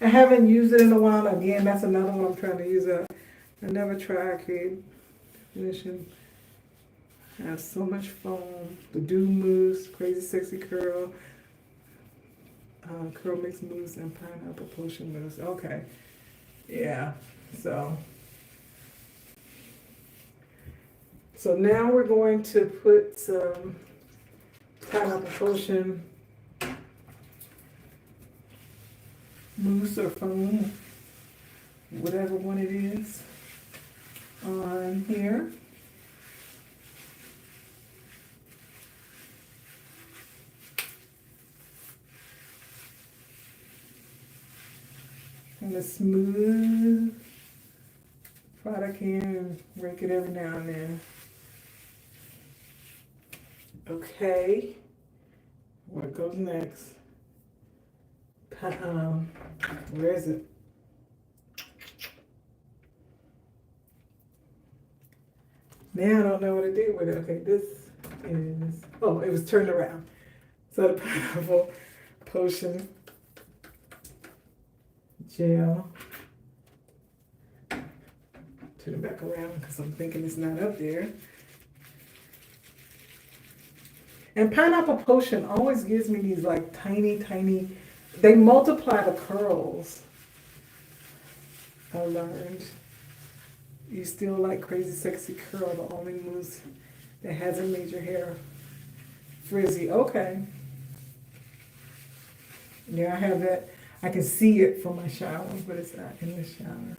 I haven't used it in a while. Again, that's another one I'm trying to use up. I never try I Create Definition. I have so much foam. The Dew Mousse, Crazy Sexy Curl, Curl Mix Mousse, and Pineapple Potion Mousse. Okay. Yeah. So now we're going to put some Pineapple Potion mousse or foam, whatever one it is, on here. And a smooth product in and rake it every now and then. Okay, what goes next? Where is it? Now I don't know what to do with it. Okay, this is, it was turned around. So the Pineapple Potion gel. Turn it back around because I'm thinking it's not up there. And pineapple potion always gives me these like tiny, tiny, they multiply the curls. I learned. You still like Crazy Sexy Curl, the only mousse that hasn't made your hair frizzy. Okay. Yeah, I have that. I can see it from my shower, but it's not in the shower.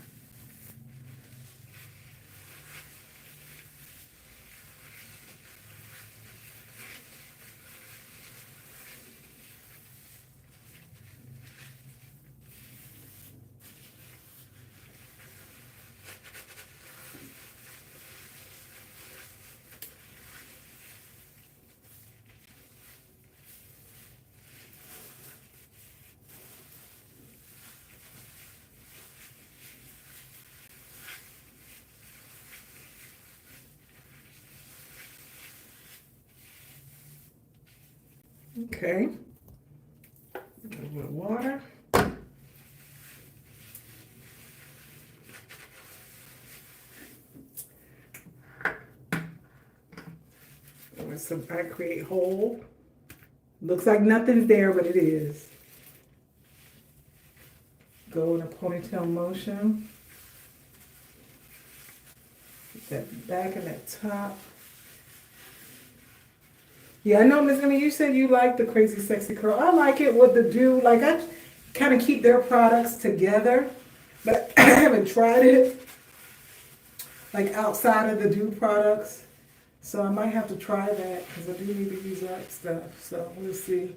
Okay. A little bit of water. With some I create whole. Looks like nothing's there, but it is. Go in a ponytail motion. Get that back and that top. Yeah, I know, Miss Emmy, you said you like the Crazy Sexy Curl. I like it with the Dew. Like, I kind of keep their products together, but I haven't tried it, like, outside of the Dew products. So I might have to try that, because I do need to use that stuff. So we'll see.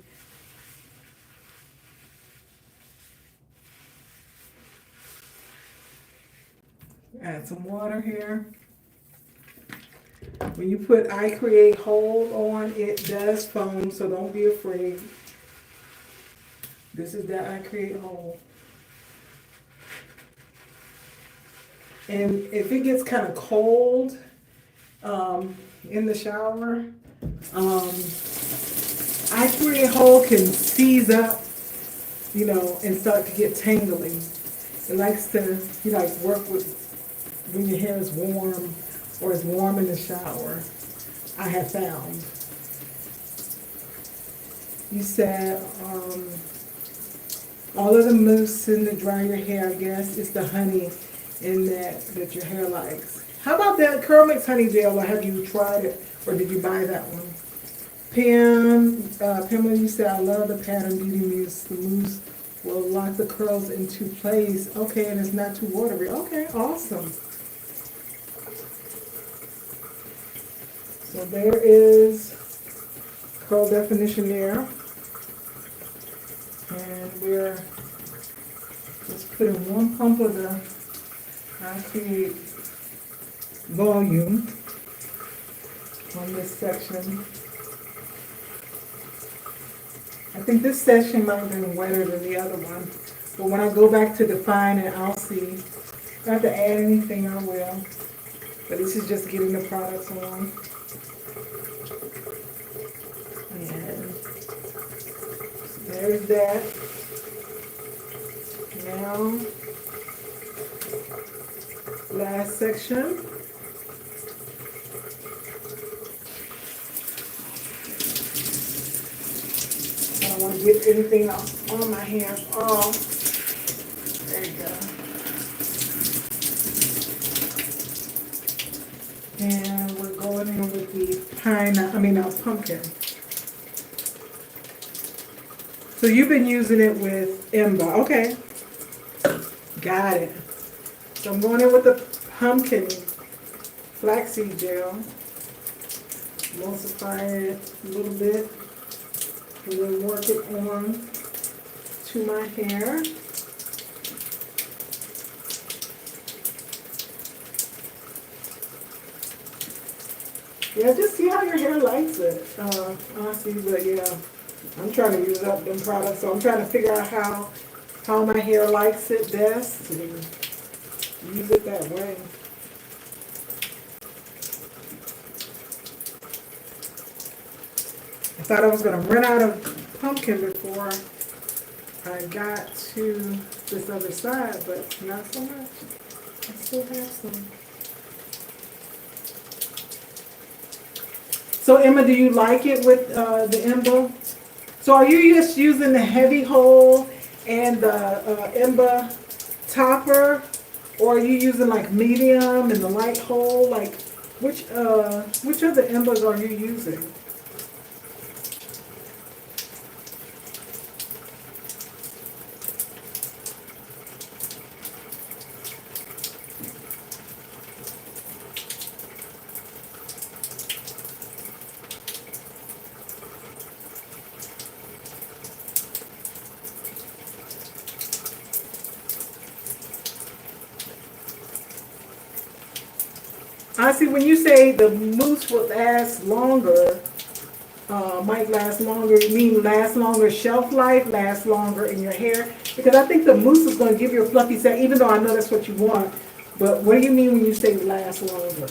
Add some water here. When you put I Create Hold on, it does foam, so don't be afraid. This is that I Create Hold. And if it gets kind of cold in the shower, I Create Hold can seize up, you know, and start to get tangly. It likes to, you know, work with when your hair is warm or it's warm in the shower, I have found. You said all of the mousse in the dry your hair, I guess, is the honey in that your hair likes. How about that Curl Mix Honey Gel, or have you tried it, or did you buy that one? Pamela, you said, I love the Pattern Beauty Mousse. The mousse will lock the curls into place. Okay, and it's not too watery. Okay, awesome. So there is curl definition there. And we're just putting one pump of the I Create volume on this section. I think this section might have been wetter than the other one. But when I go back to define it, I'll see. If I have to add anything, I will. But this is just getting the products on. And there's that. Now, last section. I don't want to get anything on my hands off. There you go. And we're going in with the pumpkin. So you've been using it with Emba. Okay. Got it. So I'm going in with the pumpkin flaxseed gel. Emulsify it a little bit. And then work it on to my hair. Yeah, just see how your hair likes it. Honestly, but yeah, I'm trying to use up them products, so I'm trying to figure out how my hair likes it best and use it that way. I thought I was going to run out of pumpkin before I got to this other side, but not so much. I still have some. So Emma, do you like it with the Ember? So are you just using the heavy hole and the Ember topper, or are you using like medium and the light hole? Like which of the Embers are you using? I see when you say the mousse will last longer, might last longer, you mean last longer shelf life, last longer in your hair? Because I think the mousse is going to give you a fluffy set, even though I know that's what you want. But what do you mean when you say last longer?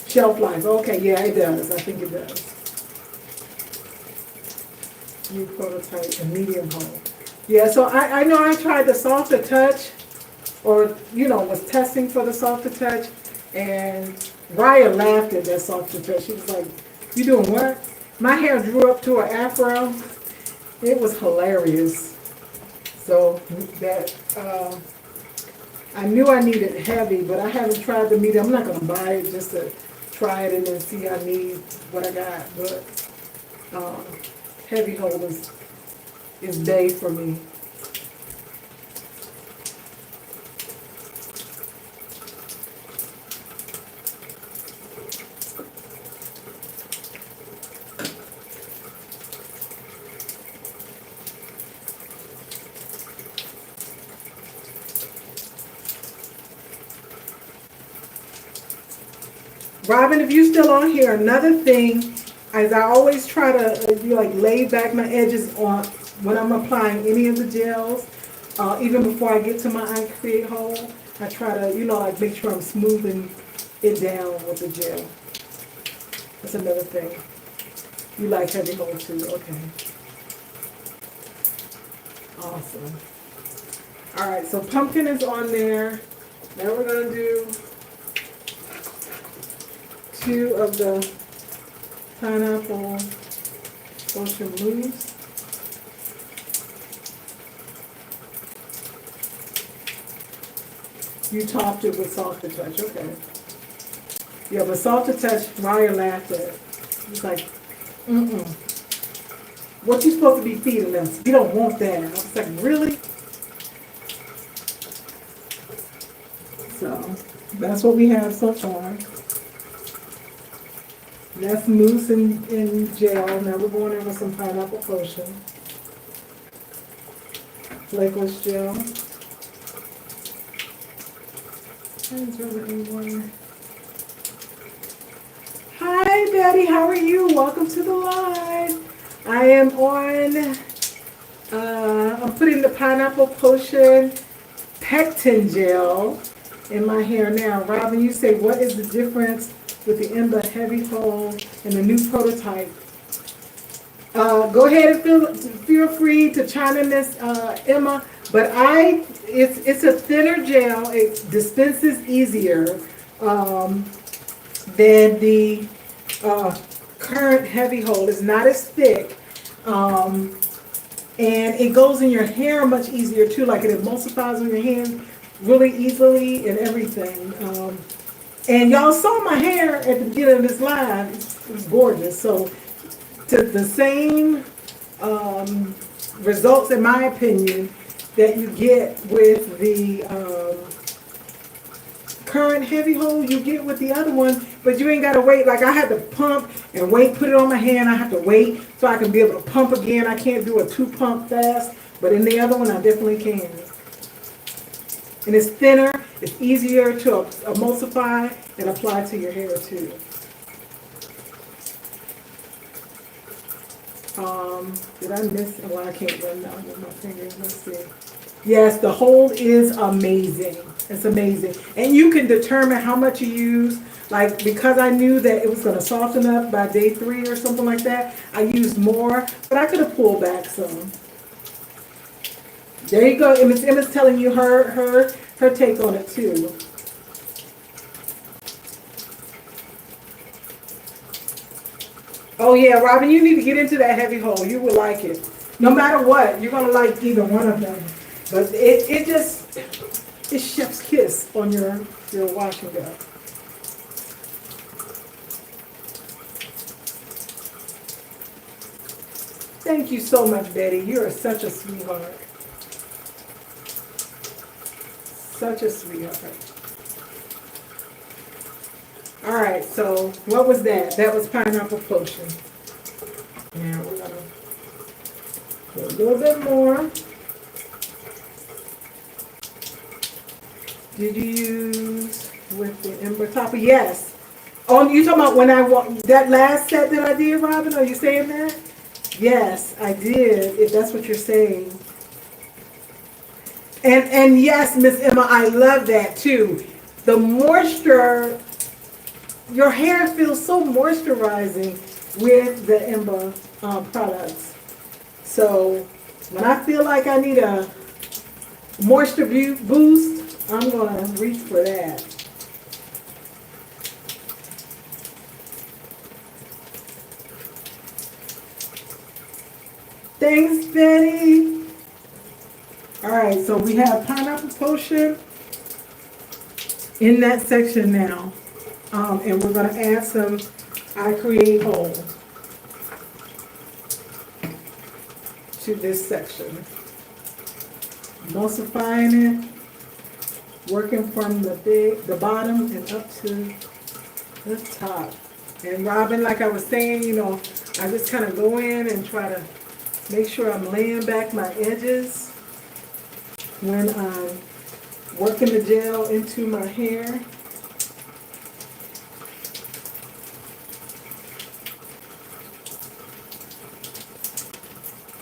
Shelf life, okay, yeah, it does. I think it does. New prototype and medium hole. Yeah, so I know I tried the softer touch, or was testing for the softer touch, and Raya laughed at that softer touch. She was like, "You doing what?" My hair drew up to an afro. It was hilarious. So that I knew I needed heavy, but I haven't tried the medium. I'm not gonna buy it just to try it and then see I need what I got. But heavy hole is day for me. Robin, if you're still on here, another thing is I always try to lay back my edges on when I'm applying any of the gels. Even before I get to my eye create hole, I try to make sure I'm smoothing it down with the gel. That's another thing. You like heavy hole too? Okay. Awesome. All right, so pumpkin is on there. Now we're gonna do 2 of the pineapple ocean mousse. You topped it with softer touch, okay. Yeah, but softer touch, Raya laughed at it. He's like, what you supposed to be feeding us? You don't want that. I was like, really? So, that's what we have so far. That's mousse and gel. Now we're going in with some pineapple potion. Flakeless gel. Hi Betty, how are you? Welcome to the live. I am on, I'm putting the pineapple potion pectin gel in my hair now. Robin, you say, what is the difference with the Ember Heavy Hole and the new prototype? Go ahead and feel free to chime in this, Emma. But it's a thinner gel. It dispenses easier than the current Heavy Hole. It's not as thick, and it goes in your hair much easier too. Like it emulsifies on your hands really easily and everything. And y'all saw my hair at the beginning of this live. It was gorgeous. So, to the same results, in my opinion, that you get with the current Heavy Hole, you get with the other one, but you ain't got to wait. Like I had to pump and wait, put it on my hand. I have to wait so I can be able to pump again. I can't do a 2-pump fast, but in the other one, I definitely can. And it's thinner, it's easier to emulsify and apply to your hair too. Did I miss? Well, I can't run now with my fingers. Let's see. Yes, the hold is amazing. It's amazing. And you can determine how much you use. Like, because I knew that it was going to soften up by day 3 or something like that, I used more. But I could have pulled back some. There you go. Miss Emma's telling you her take on it too. Oh yeah, Robin, you need to get into that heavy hole. You will like it. No matter what, you're gonna like either one of them. But it just it's chef's kiss on your washing go. Thank you so much, Betty. You are such a sweetheart. Such a sweetheart. All right, so what was that? That was pineapple potion. Now we're gonna put a little bit more. Did you use with the ember topper? Yes. Oh, you talking about when that last set that I did, Robin? Are you saying that? Yes, I did. If that's what you're saying. And yes, Miss Emma, I love that too. The moisture, your hair feels so moisturizing with the Ember products. So when I feel like I need a moisture boost, I'm gonna reach for that. Thanks, Betty. All right, so we have pineapple potion in that section now. And we're going to add some I Create Whole to this section. Emulsifying it, working from the bottom and up to the top. And Robin, like I was saying, you know, I just kind of go in and try to make sure I'm laying back my edges when I'm working the gel into my hair.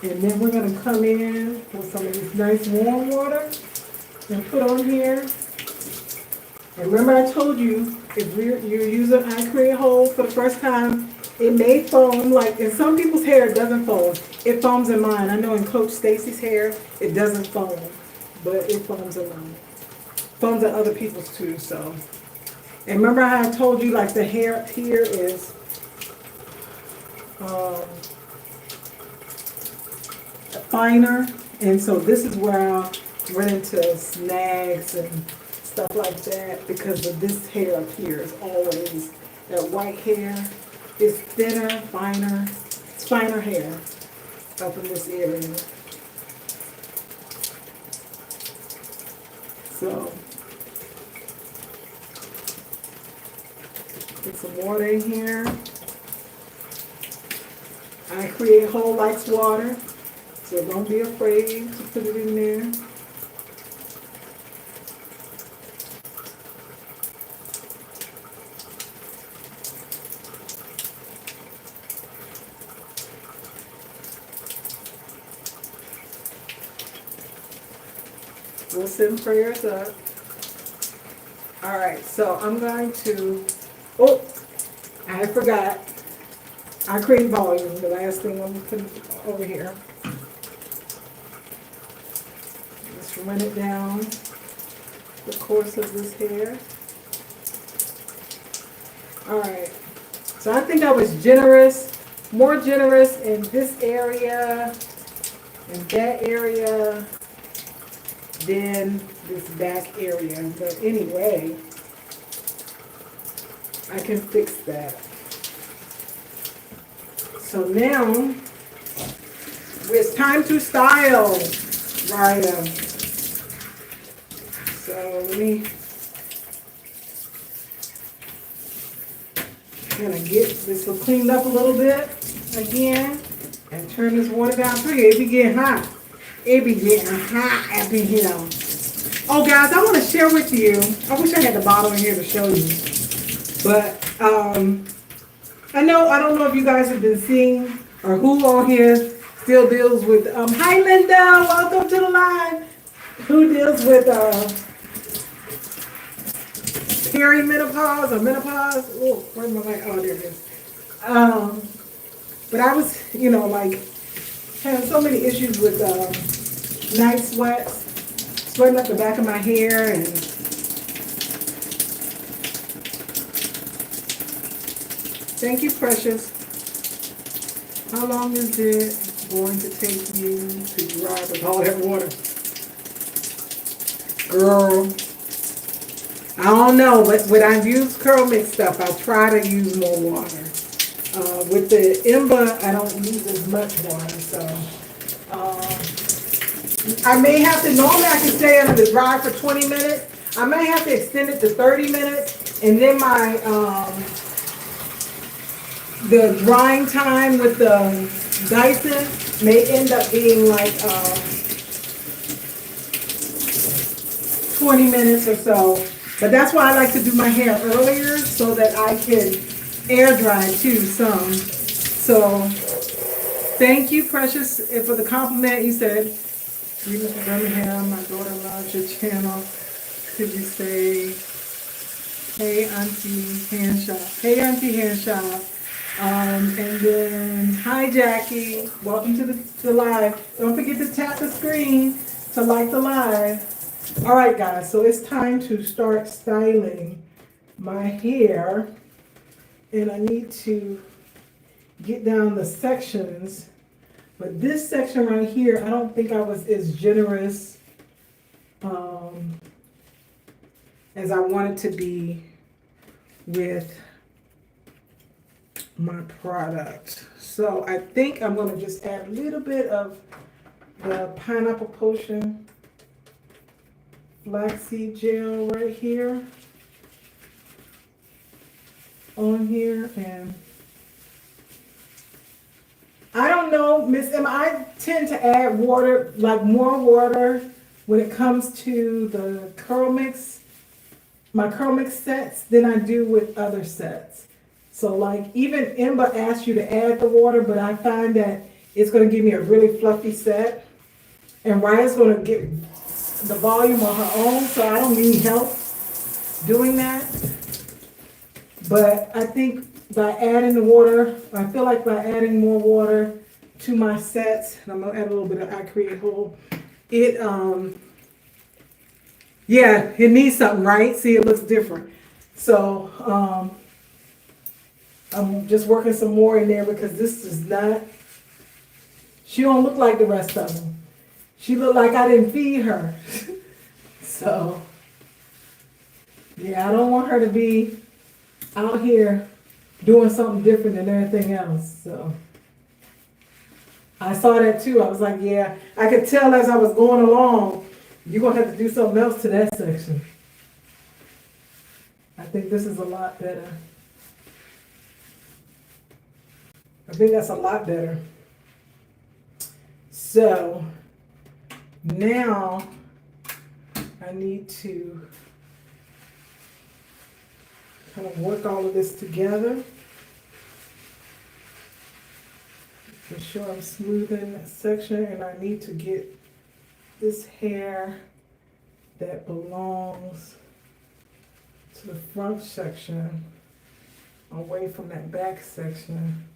And then we're going to come in with some of this nice warm water and put on here. And remember I told you, if you're using I Create Whole for the first time, it may foam, like in some people's hair it doesn't foam. It foams in mine. I know in Coach Stacy's hair it doesn't foam, but it foams in mine. Foams in other people's too, so. And remember how I told you like the hair up here is finer, and so this is where I'll run into snags and stuff like that because of this hair up here is always, that white hair is thinner, finer, it's finer hair up in this area. So, get some water in here. I Create Whole likes water, so don't be afraid to put it in there. We'll send prayers up. All right, so I'm going to, oh, I forgot. I Create Volume, the last thing I'm going to put over here. Just run it down the course of this hair. All right, so I think I was generous, more generous in this area and that area than this back area. But anyway, I can fix that. So now, it's time to style, Raya. So let me kind of get this cleaned up a little bit again and turn this water down for you. It be getting hot. It be getting hot up in here. Oh, guys, I want to share with you. I wish I had the bottle in here to show you. But I don't know if you guys have been seeing or who on here still deals with. Hi, Linda. Welcome to the live. Who deals with perimenopause or menopause? Oh, where's my mic? Oh, there it is. But I was, like, having so many issues with night sweats, sweating up the back of my hair. And thank you, Precious. How long is it going to take you to dry with all that water? Girl, I don't know, but when I use curl mix stuff, I try to use more water. With the Ember, I don't use as much water, so I may have to, normally I can stay under the dry for 20 minutes. I may have to extend it to 30 minutes, and then my the drying time with the Dyson may end up being like 20 minutes or so. But that's why I like to do my hair earlier so that I can air dry too some. So thank you, Precious, for the compliment. You said, "Greetings from Birmingham. My daughter loves your channel. Could you say, hey, Auntie Handshop? Hey, Auntie Handshop. And then, hi, Jackie. Welcome to the live. Don't forget to tap the screen to like the live. All right, guys. So it's time to start styling my hair. And I need to get down the sections. But this section right here, I don't think I was as generous as I wanted to be with my product. So I think I'm going to just add a little bit of the Pineapple Potion flaxseed gel right here on here. And I don't know, Miss Emma, I tend to add water, like more water when it comes to the curl mix, my curl mix sets, than I do with other sets. So like even Emma asked you to add the water, but I find that it's going to give me a really fluffy set. And Raya's going to get the volume on her own, so I don't need help doing that. But I think by adding the water, I feel like by adding more water to my sets, and I'm going to add a little bit of I Create Whole, it, yeah, it needs something, right? See, it looks different. So, I'm just working some more in there because this is not, she don't look like the rest of them. She looked like I didn't feed her. So, yeah, I don't want her to be out here doing something different than everything else. So, I saw that too. I was like, yeah, I could tell as I was going along, you're going to have to do something else to that section. I think this is a lot better. I think that's a lot better. So now I need to kind of work all of this together. Make sure I'm smoothing that section, and I need to get this hair that belongs to the front section away from that back section.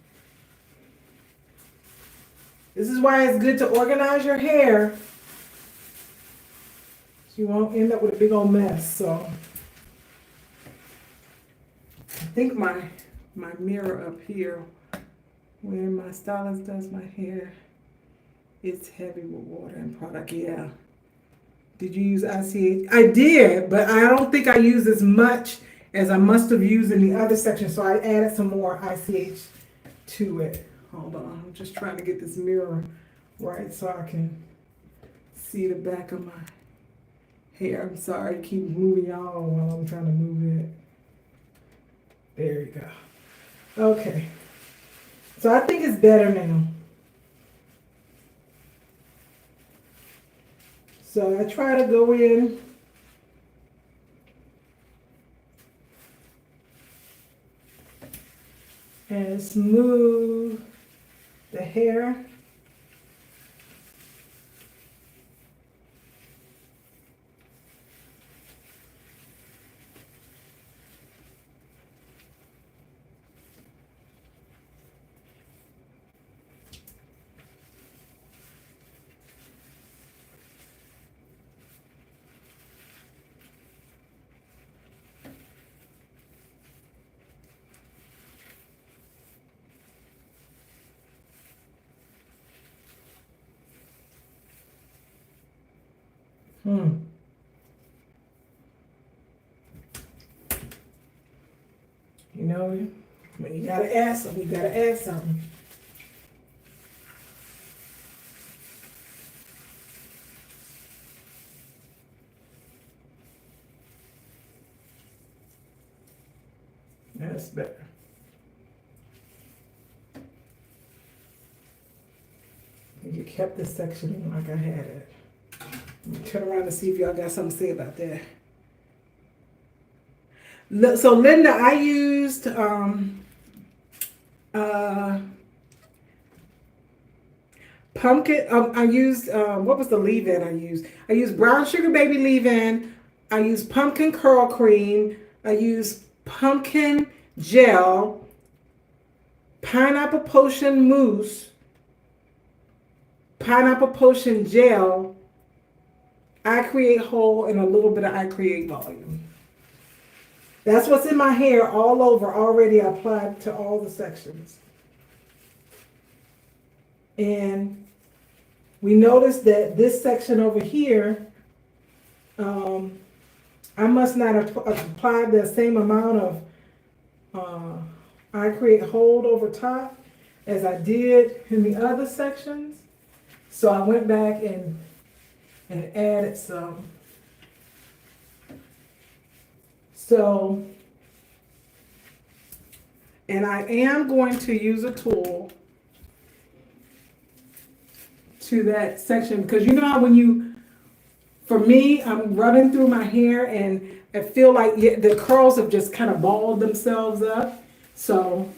This is why it's good to organize your hair, so you won't end up with a big old mess. So I think my mirror up here, where my stylist does my hair, it's heavy with water and product. Yeah. Did you use ICH? I did, but I don't think I used as much as I must have used in the other section. So I added some more ICH to it. Hold on, I'm just trying to get this mirror right so I can see the back of my hair. I'm sorry, I keep moving y'all while I'm trying to move it. There you go. Okay. So I think it's better now. So I try to go in and smooth the hair. Hmm. You know, when you gotta add something, you gotta add something. That's better. You kept this section in like I had it. Let me turn around and see if y'all got something to say about that. So Linda, I used pumpkin. I used what was the leave-in I used? I used brown sugar baby leave-in. I used pumpkin curl cream. I used pumpkin gel, pineapple potion mousse, pineapple potion gel, I create whole, and a little bit of I create volume. That's what's in my hair all over already applied to all the sections. And we noticed that this section over here, I must not have applied the same amount of I create hold over top as I did in the other sections. So I went back and added some. So, and I am going to use a tool to that section, because you know how when you, for me, I'm running through my hair and I feel like the curls have just kind of balled themselves up. So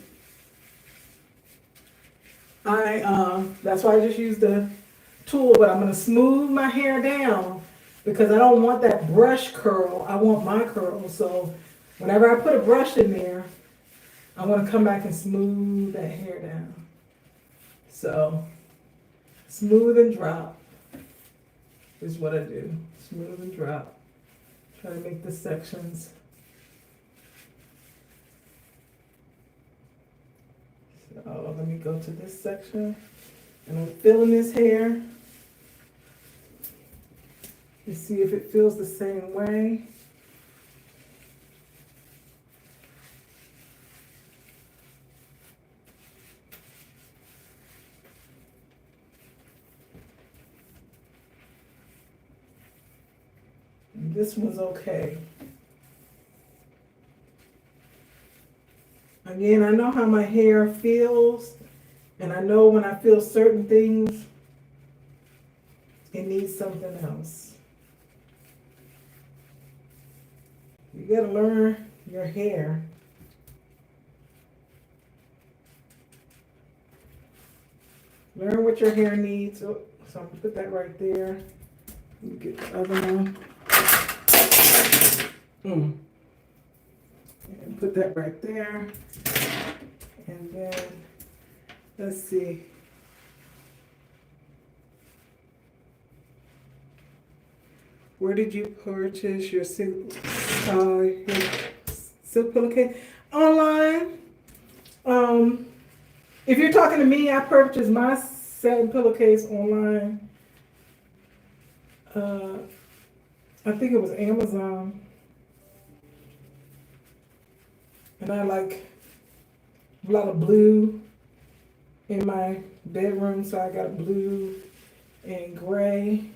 that's why I just used the tool, but I'm going to smooth my hair down because I don't want that brush curl. I want my curl. So whenever I put a brush in there, I want to come back and smooth that hair down. So smooth and drop is what I do. Smooth and drop. Try to make the sections. So let me go to this section. And I'm feeling this hair. You see if it feels the same way. And this one's okay. Again, I know how my hair feels, and I know when I feel certain things, it needs something else. You gotta learn your hair. Learn what your hair needs. Oh, so I'm gonna put that right there. Let me get the other one. And put that right there. And then, let's see. Where did you purchase your silk pillowcase? Online. If you're talking to me, I purchased my satin pillowcase online. I think it was Amazon. And I like a lot of blue in my bedroom, so I got a blue and gray.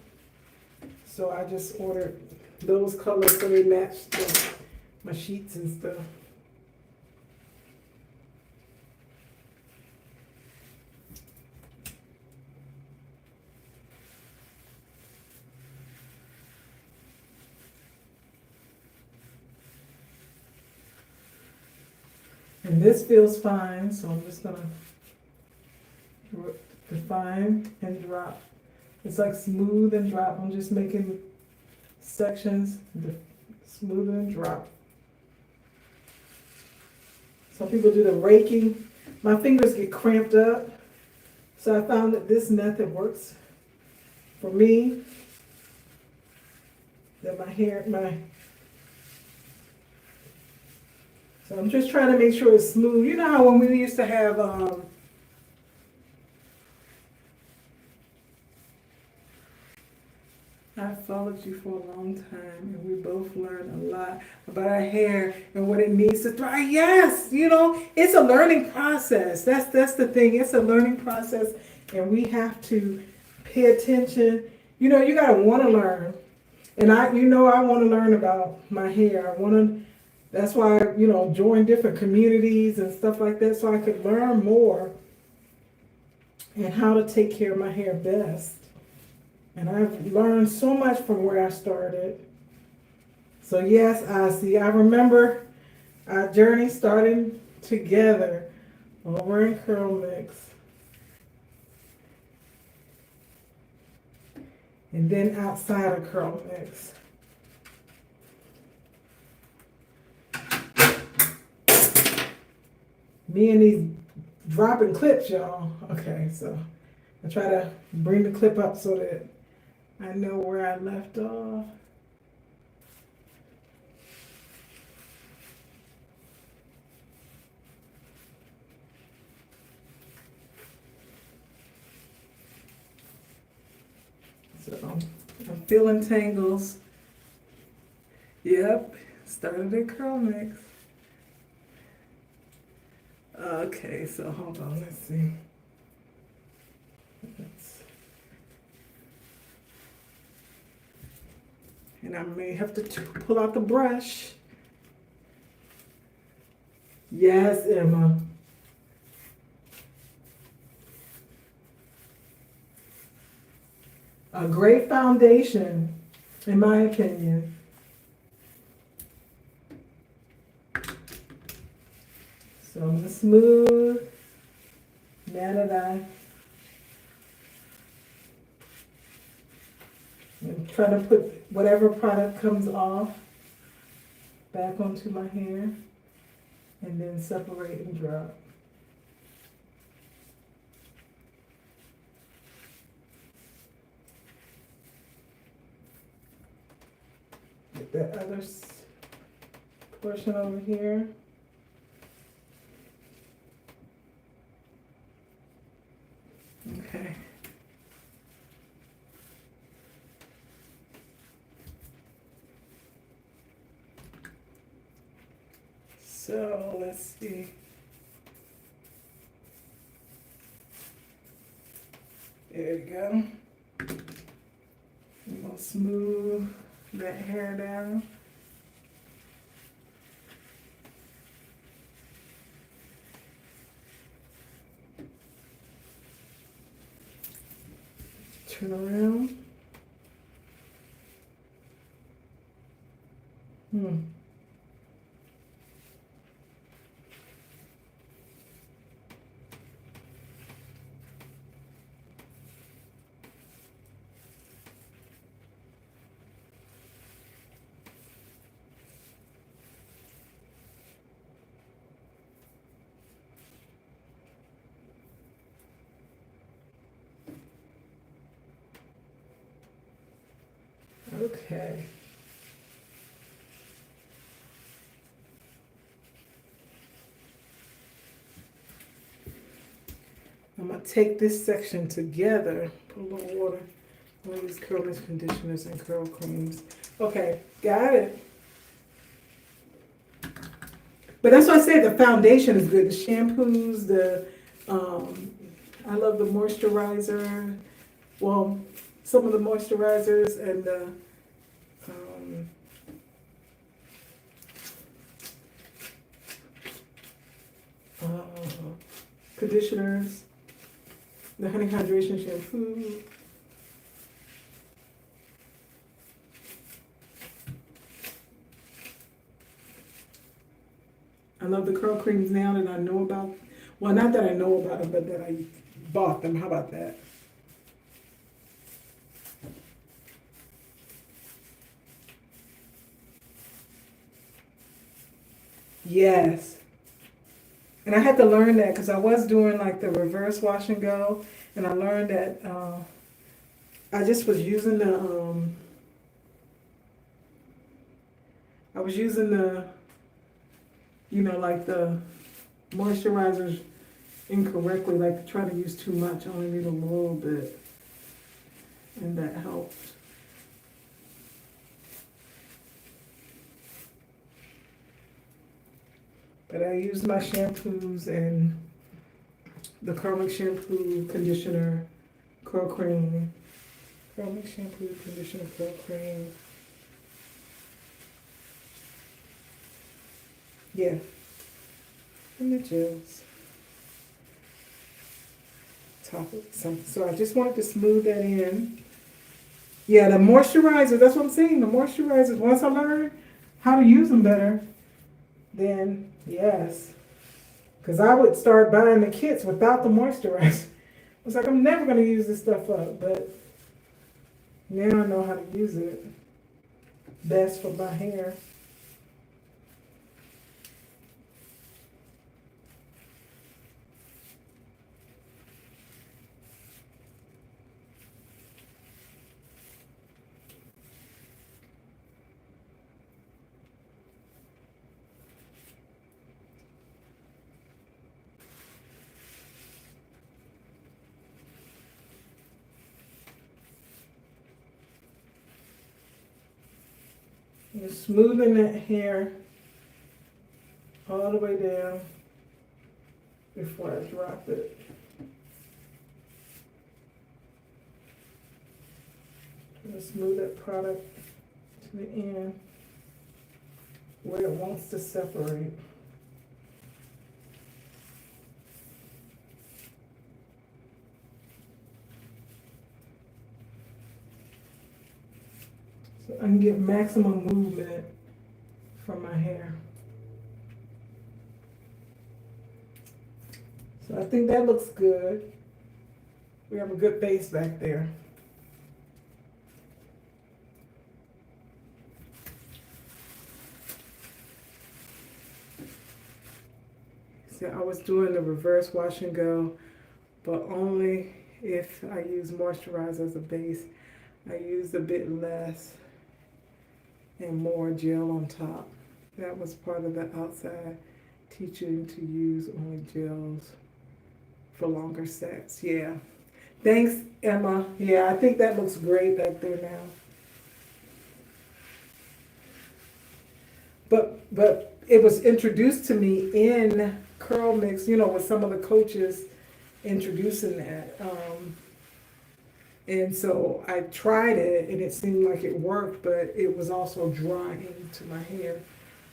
So I just ordered those colors so they match my sheets and stuff. And this feels fine, so I'm just gonna define and drop. It's like smooth and drop. I'm just making sections, smooth and drop. Some people do the raking. My fingers get cramped up. So I found that this method works for me. That so I'm just trying to make sure it's smooth. You know how when we used to have I've followed you for a long time, and we both learned a lot about our hair and what it needs to thrive. Yes, it's a learning process. That's the thing. It's a learning process, and we have to pay attention. You gotta want to learn, and I want to learn about my hair. I want to. That's why join different communities and stuff like that, so I could learn more and how to take care of my hair best. And I've learned so much from where I started. So yes, I remember our journey starting together over in Curl Mix. And then outside of Curl Mix. Me and these dropping clips, y'all. Okay, so I try to bring the clip up so that I know where I left off. So I'm feeling tangles. Yep, started at Curl Mix. Okay, so hold on, let's see. And I may have to pull out the brush. Yes, Emma. A great foundation, in my opinion. So I'm going to smooth now that I'm trying to put whatever product comes off back onto my hair and then separate and drop. Get that other portion over here. Okay. So let's see. There we go. I'm gonna smooth that hair down. Turn around. Okay. I'm going to take this section together, put a little water on these curlers, conditioners, and curl creams. Okay, got it. But that's why I say the foundation is good. The shampoos, I love the moisturizer. Well, some of the moisturizers and the conditioners, the honey hydration shampoo. I love the curl creams now that I know about. Well, not that I know about them, but that I bought them. How about that? Yes. And I had to learn that because I was doing like the reverse wash and go, and I learned that I just was using like the moisturizers incorrectly, like trying to use too much. I only need a little bit, and that helped. But I use my shampoos and the Curl Mix shampoo, conditioner, curl cream. Curl Mix shampoo, conditioner, curl cream. Yeah. And the gels. Top of something. So I just wanted to smooth that in. Yeah, the moisturizer, that's what I'm saying. The moisturizers, once I learn how to use them better, then yes. Because I would start buying the kits without the moisturizer. It's like, I'm never going to use this stuff up. But now I know how to use it best for my hair. You're smoothing that hair all the way down before I drop it. I'm going to smooth that product to the end where it wants to separate. So I can get maximum movement from my hair. So I think that looks good. We have a good base back there. See, I was doing the reverse wash and go, but only if I use moisturizer as a base. I used a bit less and more gel on top. That was part of the outside teaching to use only gels for longer sets. Yeah. Thanks, Emma. Yeah, I think that looks great back there now. But it was introduced to me in Curl Mix, with some of the coaches introducing that. And so I tried it, and it seemed like it worked, but it was also drying to my hair.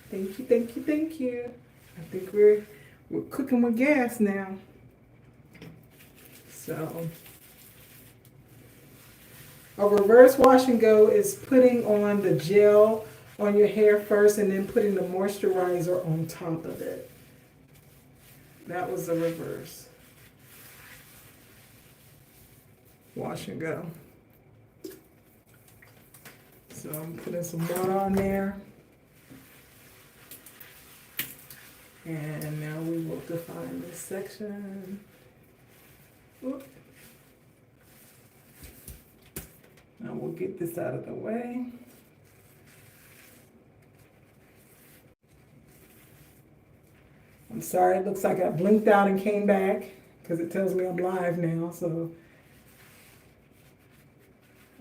Thank you, thank you, thank you. I think we're cooking with gas now. So a reverse wash and go is putting on the gel on your hair first and then putting the moisturizer on top of it. That was the reverse wash and go. So I'm putting some water on there. And now we will define this section. Oop. Now we'll get this out of the way. I'm sorry, it looks like I blinked out and came back because it tells me I'm live now, so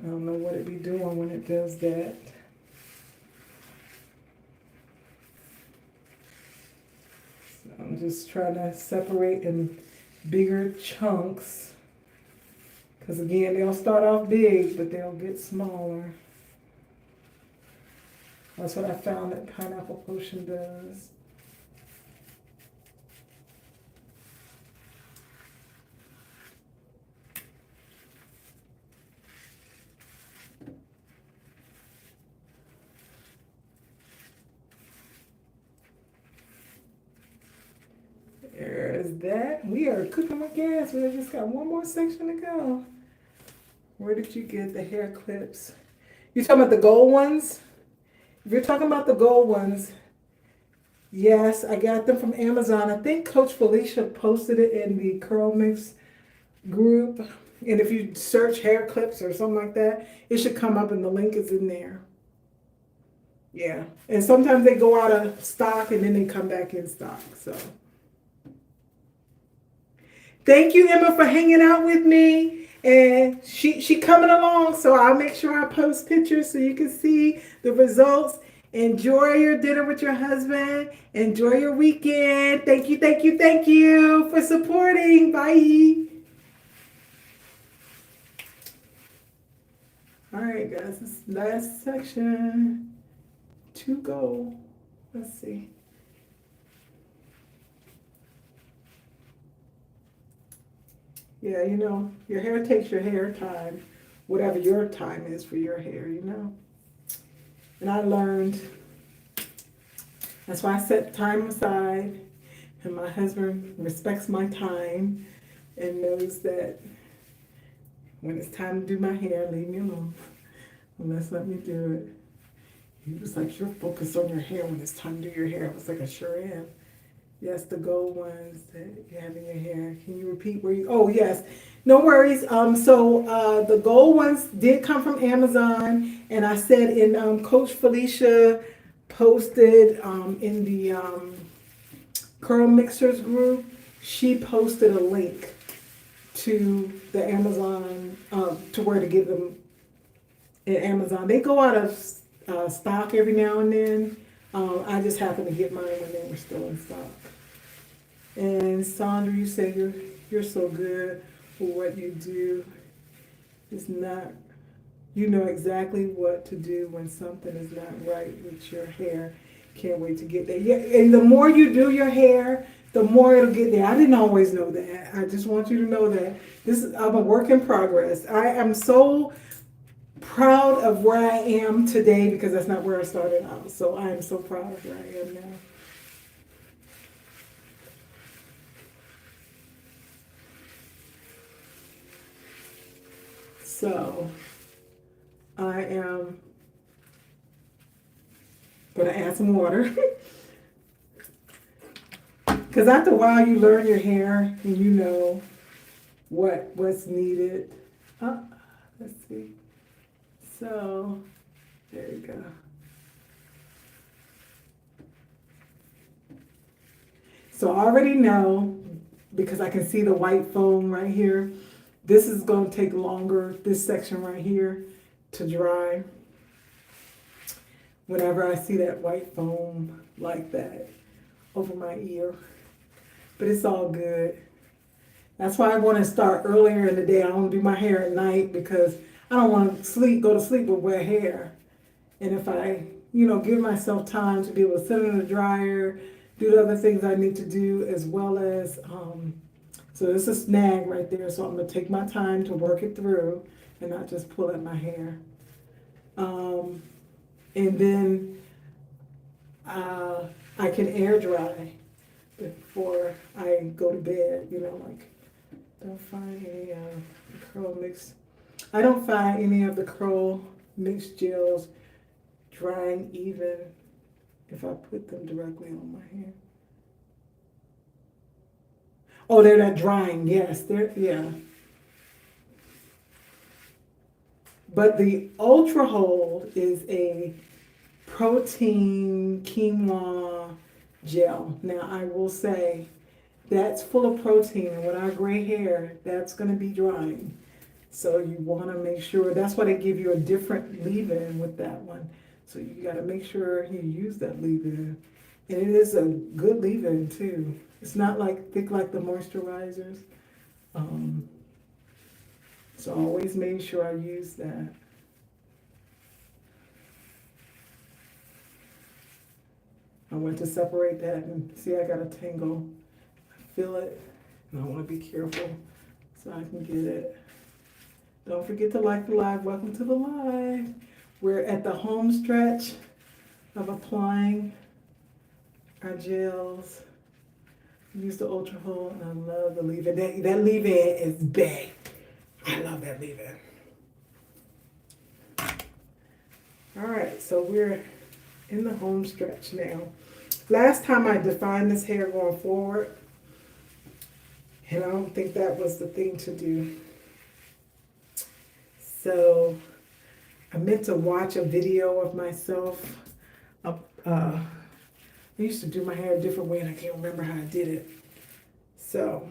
I don't know what it be doing when it does that. So I'm just trying to separate in bigger chunks because again, they'll start off big, but they'll get smaller. That's what I found that pineapple potion does. There's that. We are cooking with gas. We just got one more section to go. Where did you get the hair clips? You talking about the gold ones? If you're talking about the gold ones, yes, I got them from Amazon. I think Coach Felicia posted it in the Curl Mix group. And if you search hair clips or something like that, it should come up and the link is in there. Yeah. And sometimes they go out of stock and then they come back in stock. So thank you, Emma, for hanging out with me. And she coming along, so I'll make sure I post pictures so you can see the results. Enjoy your dinner with your husband. Enjoy your weekend. Thank you, thank you, thank you for supporting. Bye. All right, guys, this last section to go. Let's see. Yeah, your hair takes your hair time, whatever your time is for your hair. And I learned, that's why I set time aside, and my husband respects my time and knows that when it's time to do my hair, leave me alone. Unless let me do it. He was like, you're focused on your hair when it's time to do your hair. I was like, I sure am. Yes, the gold ones that you have in your hair. Can you repeat where you? Oh, yes. No worries. So the gold ones did come from Amazon, and I said in Coach Felicia posted in the Curl Mixers group, she posted a link to the Amazon to where to get them at Amazon. They go out of stock every now and then. I just happened to get mine when they were still in stock. And Sandra, you say you're so good for what you do. It's not, you know exactly what to do when something is not right with your hair. Can't wait to get there. Yeah, and the more you do your hair, the more it'll get there. I didn't always know that. I just want you to know that I'm a work in progress. I am so proud of where I am today because that's not where I started out. So I am so proud of where I am now. So I am going to add some water. Because after a while you learn your hair and you know what's needed. Let's see. So there you go. So I already know, because I can see the white foam right here, this is going to take longer, this section right here, to dry. Whenever I see that white foam like that over my ear. But it's all good. That's why I want to start earlier in the day. I don't do my hair at night because I don't want to go to sleep with wet hair. And if I, give myself time to be able to sit in the dryer, do the other things I need to do, as well as, so this is a snag right there. So I'm going to take my time to work it through and not just pull at my hair. And then I can air dry before I go to bed, don't find any curl mix. I don't find any of the curl mix gels drying even if I put them directly on my hair. Oh, they're not drying. Yes, yeah. But the Ultra Hold is a protein quinoa gel. Now, I will say that's full of protein, and with our gray hair, that's going to be drying. So you want to make sure, that's why they give you a different leave-in with that one. So you got to make sure you use that leave-in. And it is a good leave-in too. It's not like thick like the moisturizers. So I always make sure I use that. I went to separate that and see I got a tangle. I feel it and I want to be careful so I can get it. Don't forget to like the live. Welcome to the live. We're at the home stretch of applying our gels. Use the Ultra Hold, and I love the leave-in. That leave-in is big. I love that leave-in. All right, so we're in the home stretch now. Last time I defined this hair going forward, and I don't think that was the thing to do. So I meant to watch a video of myself. I used to do my hair a different way and I can't remember how I did it. So,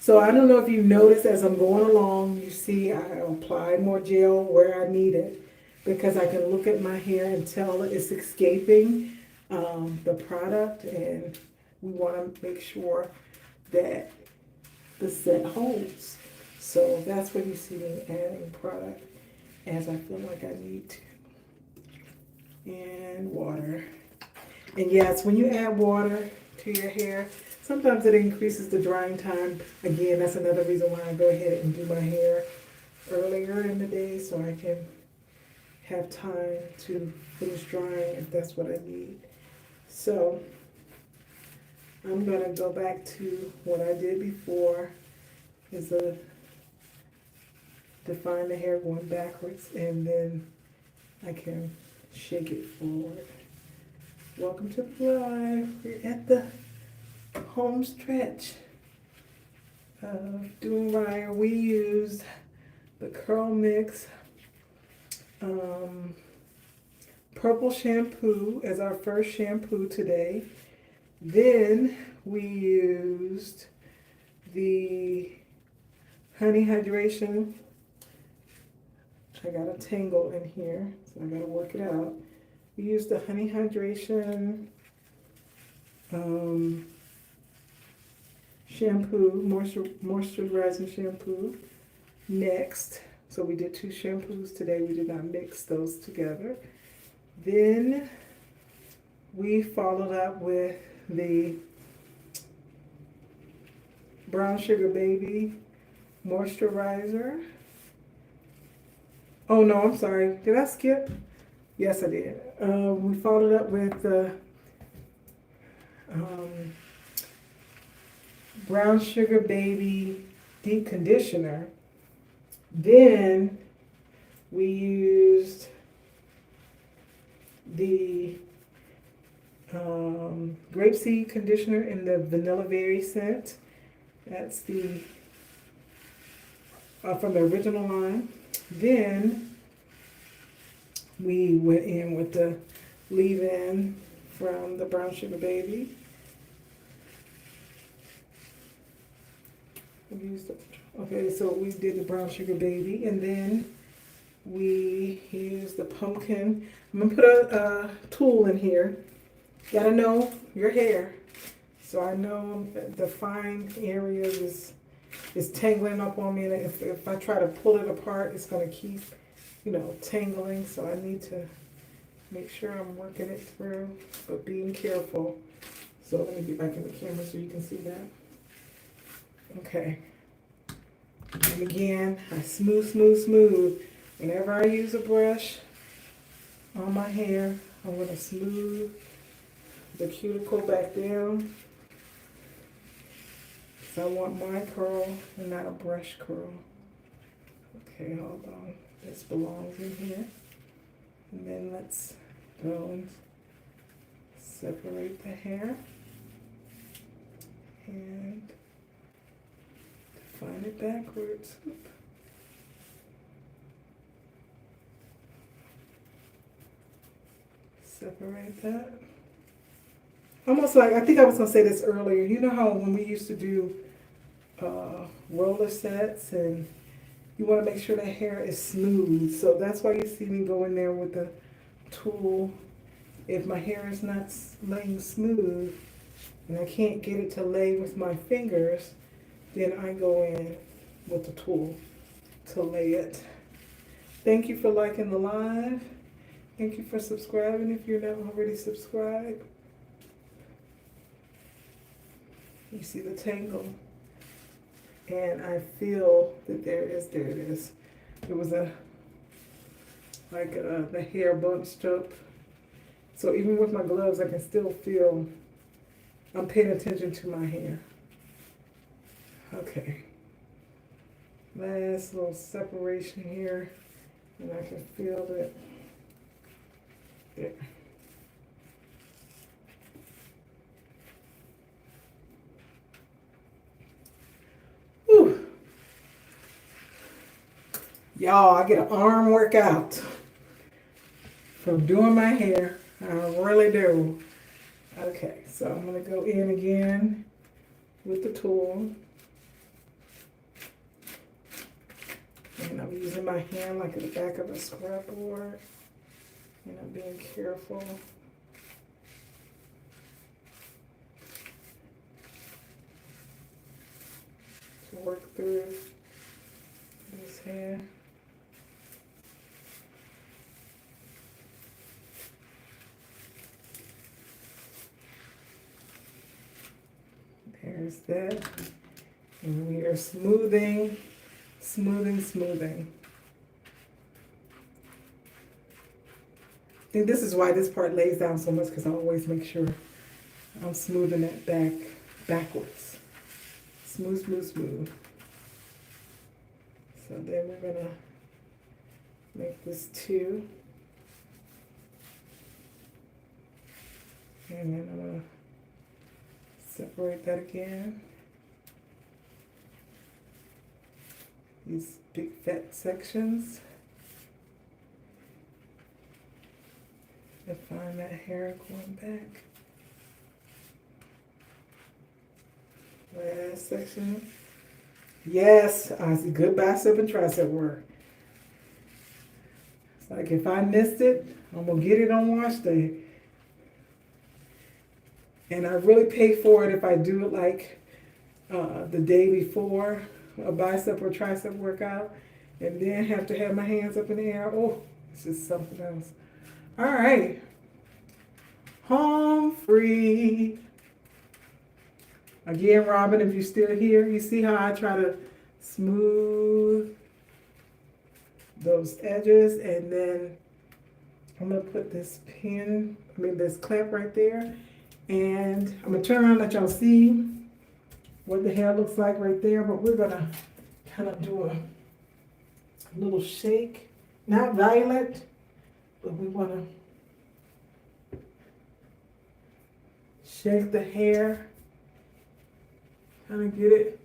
So I don't know if you noticed as I'm going along, you see I applied more gel where I need it because I can look at my hair and tell it's escaping the product, and we want to make sure that the set holds. So that's when you see me adding product as I feel like I need to. And water. And yes, when you add water to your hair, sometimes it increases the drying time. Again, that's another reason why I go ahead and do my hair earlier in the day so I can have time to finish drying if that's what I need. So I'm going to go back to what I did before, is define the hair going backwards, and then I can shake it forward. Welcome to the live. We're at the home stretch of doing wire. We used the Curl Mix purple shampoo as our first shampoo today. Then we used the Honey Hydration. I got a tangle in here, so I gotta work it out. We used the Honey Hydration shampoo, moisturizing shampoo next. So we did 2 shampoos today. We did not mix those together. Then we followed up with the Brown Sugar Baby moisturizer. Oh no, I'm sorry. Did I skip? Yes, I did. We followed up with the Brown Sugar Baby deep conditioner. Then we used the grapeseed conditioner in the Vanilla Berry scent. That's the from the original line. Then we went in with the leave-in from the Brown Sugar Baby. Okay, so we did the Brown Sugar Baby, and then we used the pumpkin. I'm gonna put a tool in here. Gotta know your hair. So I know the fine areas is tangling up on me, and if I try to pull it apart, it's gonna keep, tangling. So I need to make sure I'm working it through, but being careful. So let me get back in the camera so you can see that. Okay. And again, I smooth. Whenever I use a brush on my hair, I'm going to smooth the cuticle back down. So I want my curl and not a brush curl. Okay, hold on. This belongs in here. And then let's go and separate the hair. And find it backwards. Separate that. Almost like, I think I was going to say this earlier. You know how when we used to do roller sets, and you want to make sure the hair is smooth. So that's why you see me go in there with the tool. If my hair is not laying smooth and I can't get it to lay with my fingers, then I go in with the tool to lay it. Thank you for liking the live. Thank you for subscribing if you're not already subscribed. You see the tangle. And I feel that there it is. It was the hair bunched up. So even with my gloves, I can still feel I'm paying attention to my hair. Okay. Last little separation here, and I can feel it. There. Whew. Y'all, I get an arm workout from doing my hair. I really do. Okay, so I'm going to go in again with the tool. I'm using my hand like at the back of a scrub board, and I'm being careful. To work through this hair. There's that. And we are smoothing, smoothing, smoothing. I think this is why this part lays down so much, because I always make sure I'm smoothing it backwards. Smooth, smooth, smooth. So then we're gonna make this 2. And then I'm gonna separate that again. These big fat sections. Define that hair going back. Last section. Yes, I see good bicep and tricep work. It's like if I missed it, I'm gonna get it on wash day. And I really pay for it if I do it like the day before a bicep or tricep workout, and then have to have my hands up in the air. Oh, it's just something else. All right. Home free. Again, Robin, if you're still here, you see how I try to smooth those edges, and then I'm gonna put this this clamp right there, and I'm gonna turn around and let y'all see what the hair looks like right there, but we're gonna kind of do a little shake, not violent, but we wanna shake the hair, kind of get it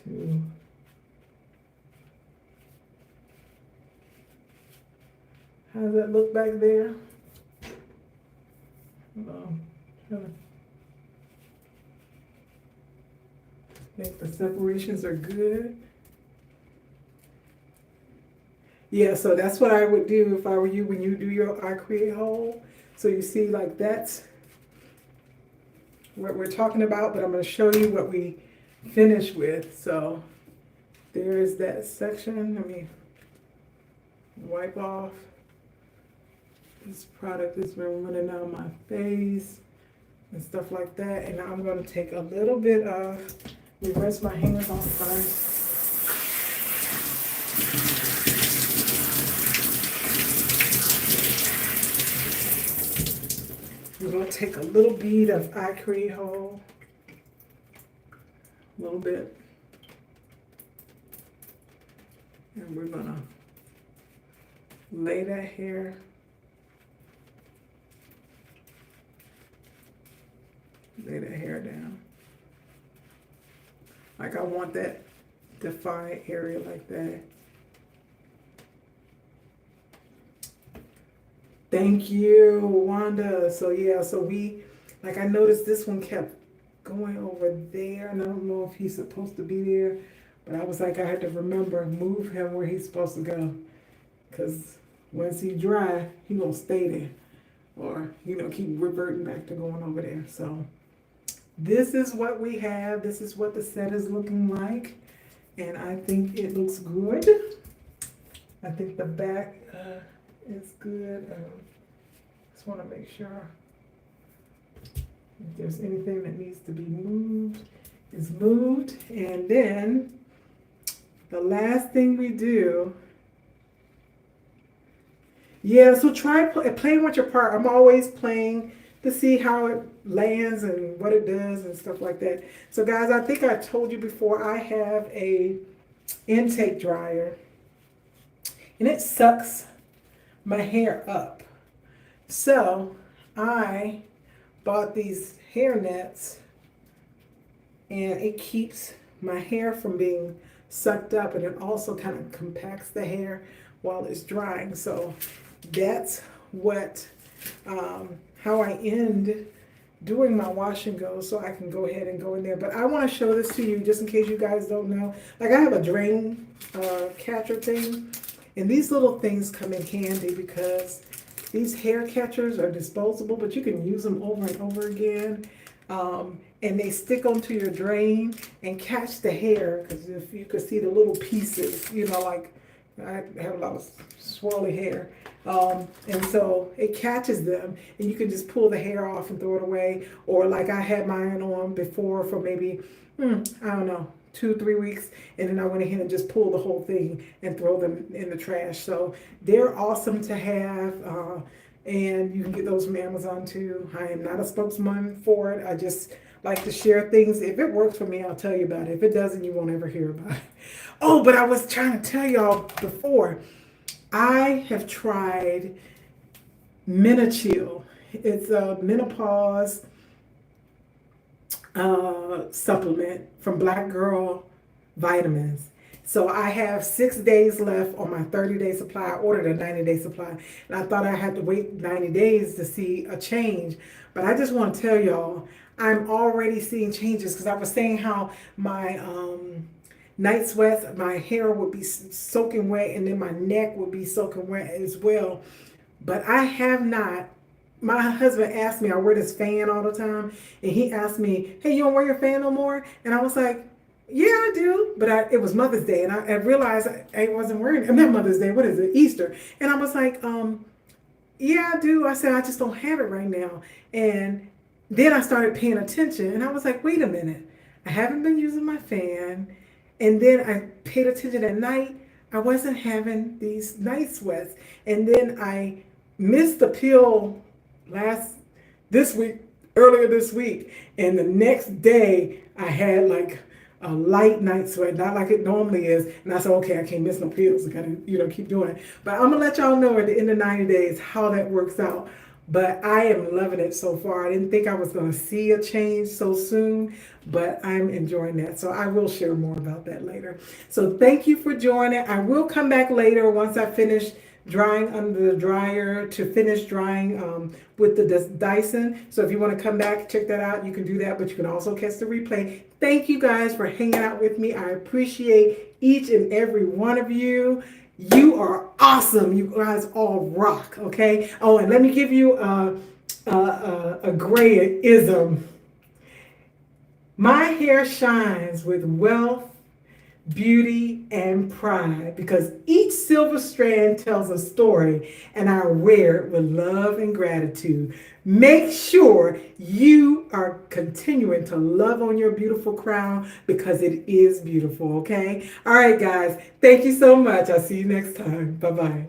to how does that look back there? I think the separations are good. Yeah, so that's what I would do if I were you when you do your I create hole. So you see, like, that's what we're talking about, but I'm going to show you what we finish with. So there is that section. Let me wipe off. This product has been running down my face and stuff like that. And I'm going to take a little bit of, let me rinse my hands off first. We're going to take a little bead of I create hole, a little bit. And we're going to lay that hair down. Like I want that defined area like that. Thank you, Wanda. So yeah, so we, like I noticed this one kept going over there, and I don't know if he's supposed to be there, but I was like, I had to remember, move him where he's supposed to go. Because once he dry, he gonna stay there. Or, keep reverting back to going over there. So this is what we have. This is what the set is looking like. And I think it looks good. I think the back is good. Just want to make sure if there's anything that needs to be moved is moved. And then the last thing we do, yeah, so try playing with your part. I'm always playing to see how it lands and what it does and stuff like that. So guys, I think I told you before, I have a intake dryer, and it sucks my hair up. So I bought these hair nets, and it keeps my hair from being sucked up, and it also kind of compacts the hair while it's drying. So that's what how I end doing my wash and go, so I can go ahead and go in there. But I want to show this to you just in case you guys don't know. Like, I have a drain catcher thing, and these little things come in handy because these hair catchers are disposable, but you can use them over and over again. And they stick onto your drain and catch the hair, because if you could see the little pieces, you know, like I have a lot of swirly hair. And so it catches them, and you can just pull the hair off and throw it away. Or like I had mine on before for maybe, I don't know, 2-3 weeks, and then I went ahead and just pulled the whole thing and throw them in the trash. So they're awesome to have, and you can get those from Amazon too. I am not a spokesman for it. I just like to share things. If it works for me, I'll tell you about it. If it doesn't, you won't ever hear about it. Oh, but I was trying to tell y'all before, I have tried Minochill. It's a menopause supplement from Black Girl Vitamins. So I have 6 days left on my 30-day supply. I ordered a 90-day supply, and I thought I had to wait 90 days to see a change. But I just want to tell y'all, I'm already seeing changes, because I was saying how my night sweats, my hair would be soaking wet, and then my neck would be soaking wet as well. But I have not. My husband asked me, I wear this fan all the time, and he asked me, hey, you don't wear your fan no more? And I was like, yeah, I do. But it was Mother's Day, and I realized I wasn't wearing it. Not Mother's Day, what is it? Easter. And I was like, yeah, I do. I said, I just don't have it right now. And then I started paying attention, and I was like, wait a minute. I haven't been using my fan. And then I paid attention at night. I wasn't having these night sweats. And then I missed the pill earlier this week. And the next day I had like a light night sweat, not like it normally is. And I said, okay, I can't miss no pills. I gotta, keep doing it. But I'm gonna let y'all know at the end of 90 days how that works out. But I am loving it so far. I didn't think I was going to see a change so soon, but I'm enjoying that. So I will share more about that later. So thank you for joining. I will come back later once I finish drying under the dryer to finish drying with the Dyson. So if you want to come back, check that out. You can do that, but you can also catch the replay. Thank you guys for hanging out with me. I appreciate each and every one of you. You are awesome. You guys all rock, okay? Oh, and let me give you a Grayism. My hair shines with wealth, beauty, and pride, because each silver strand tells a story, and I wear it with love and gratitude. Make sure you are continuing to love on your beautiful crown, because it is beautiful, okay? All right, guys. Thank you so much. I'll see you next time. Bye-bye.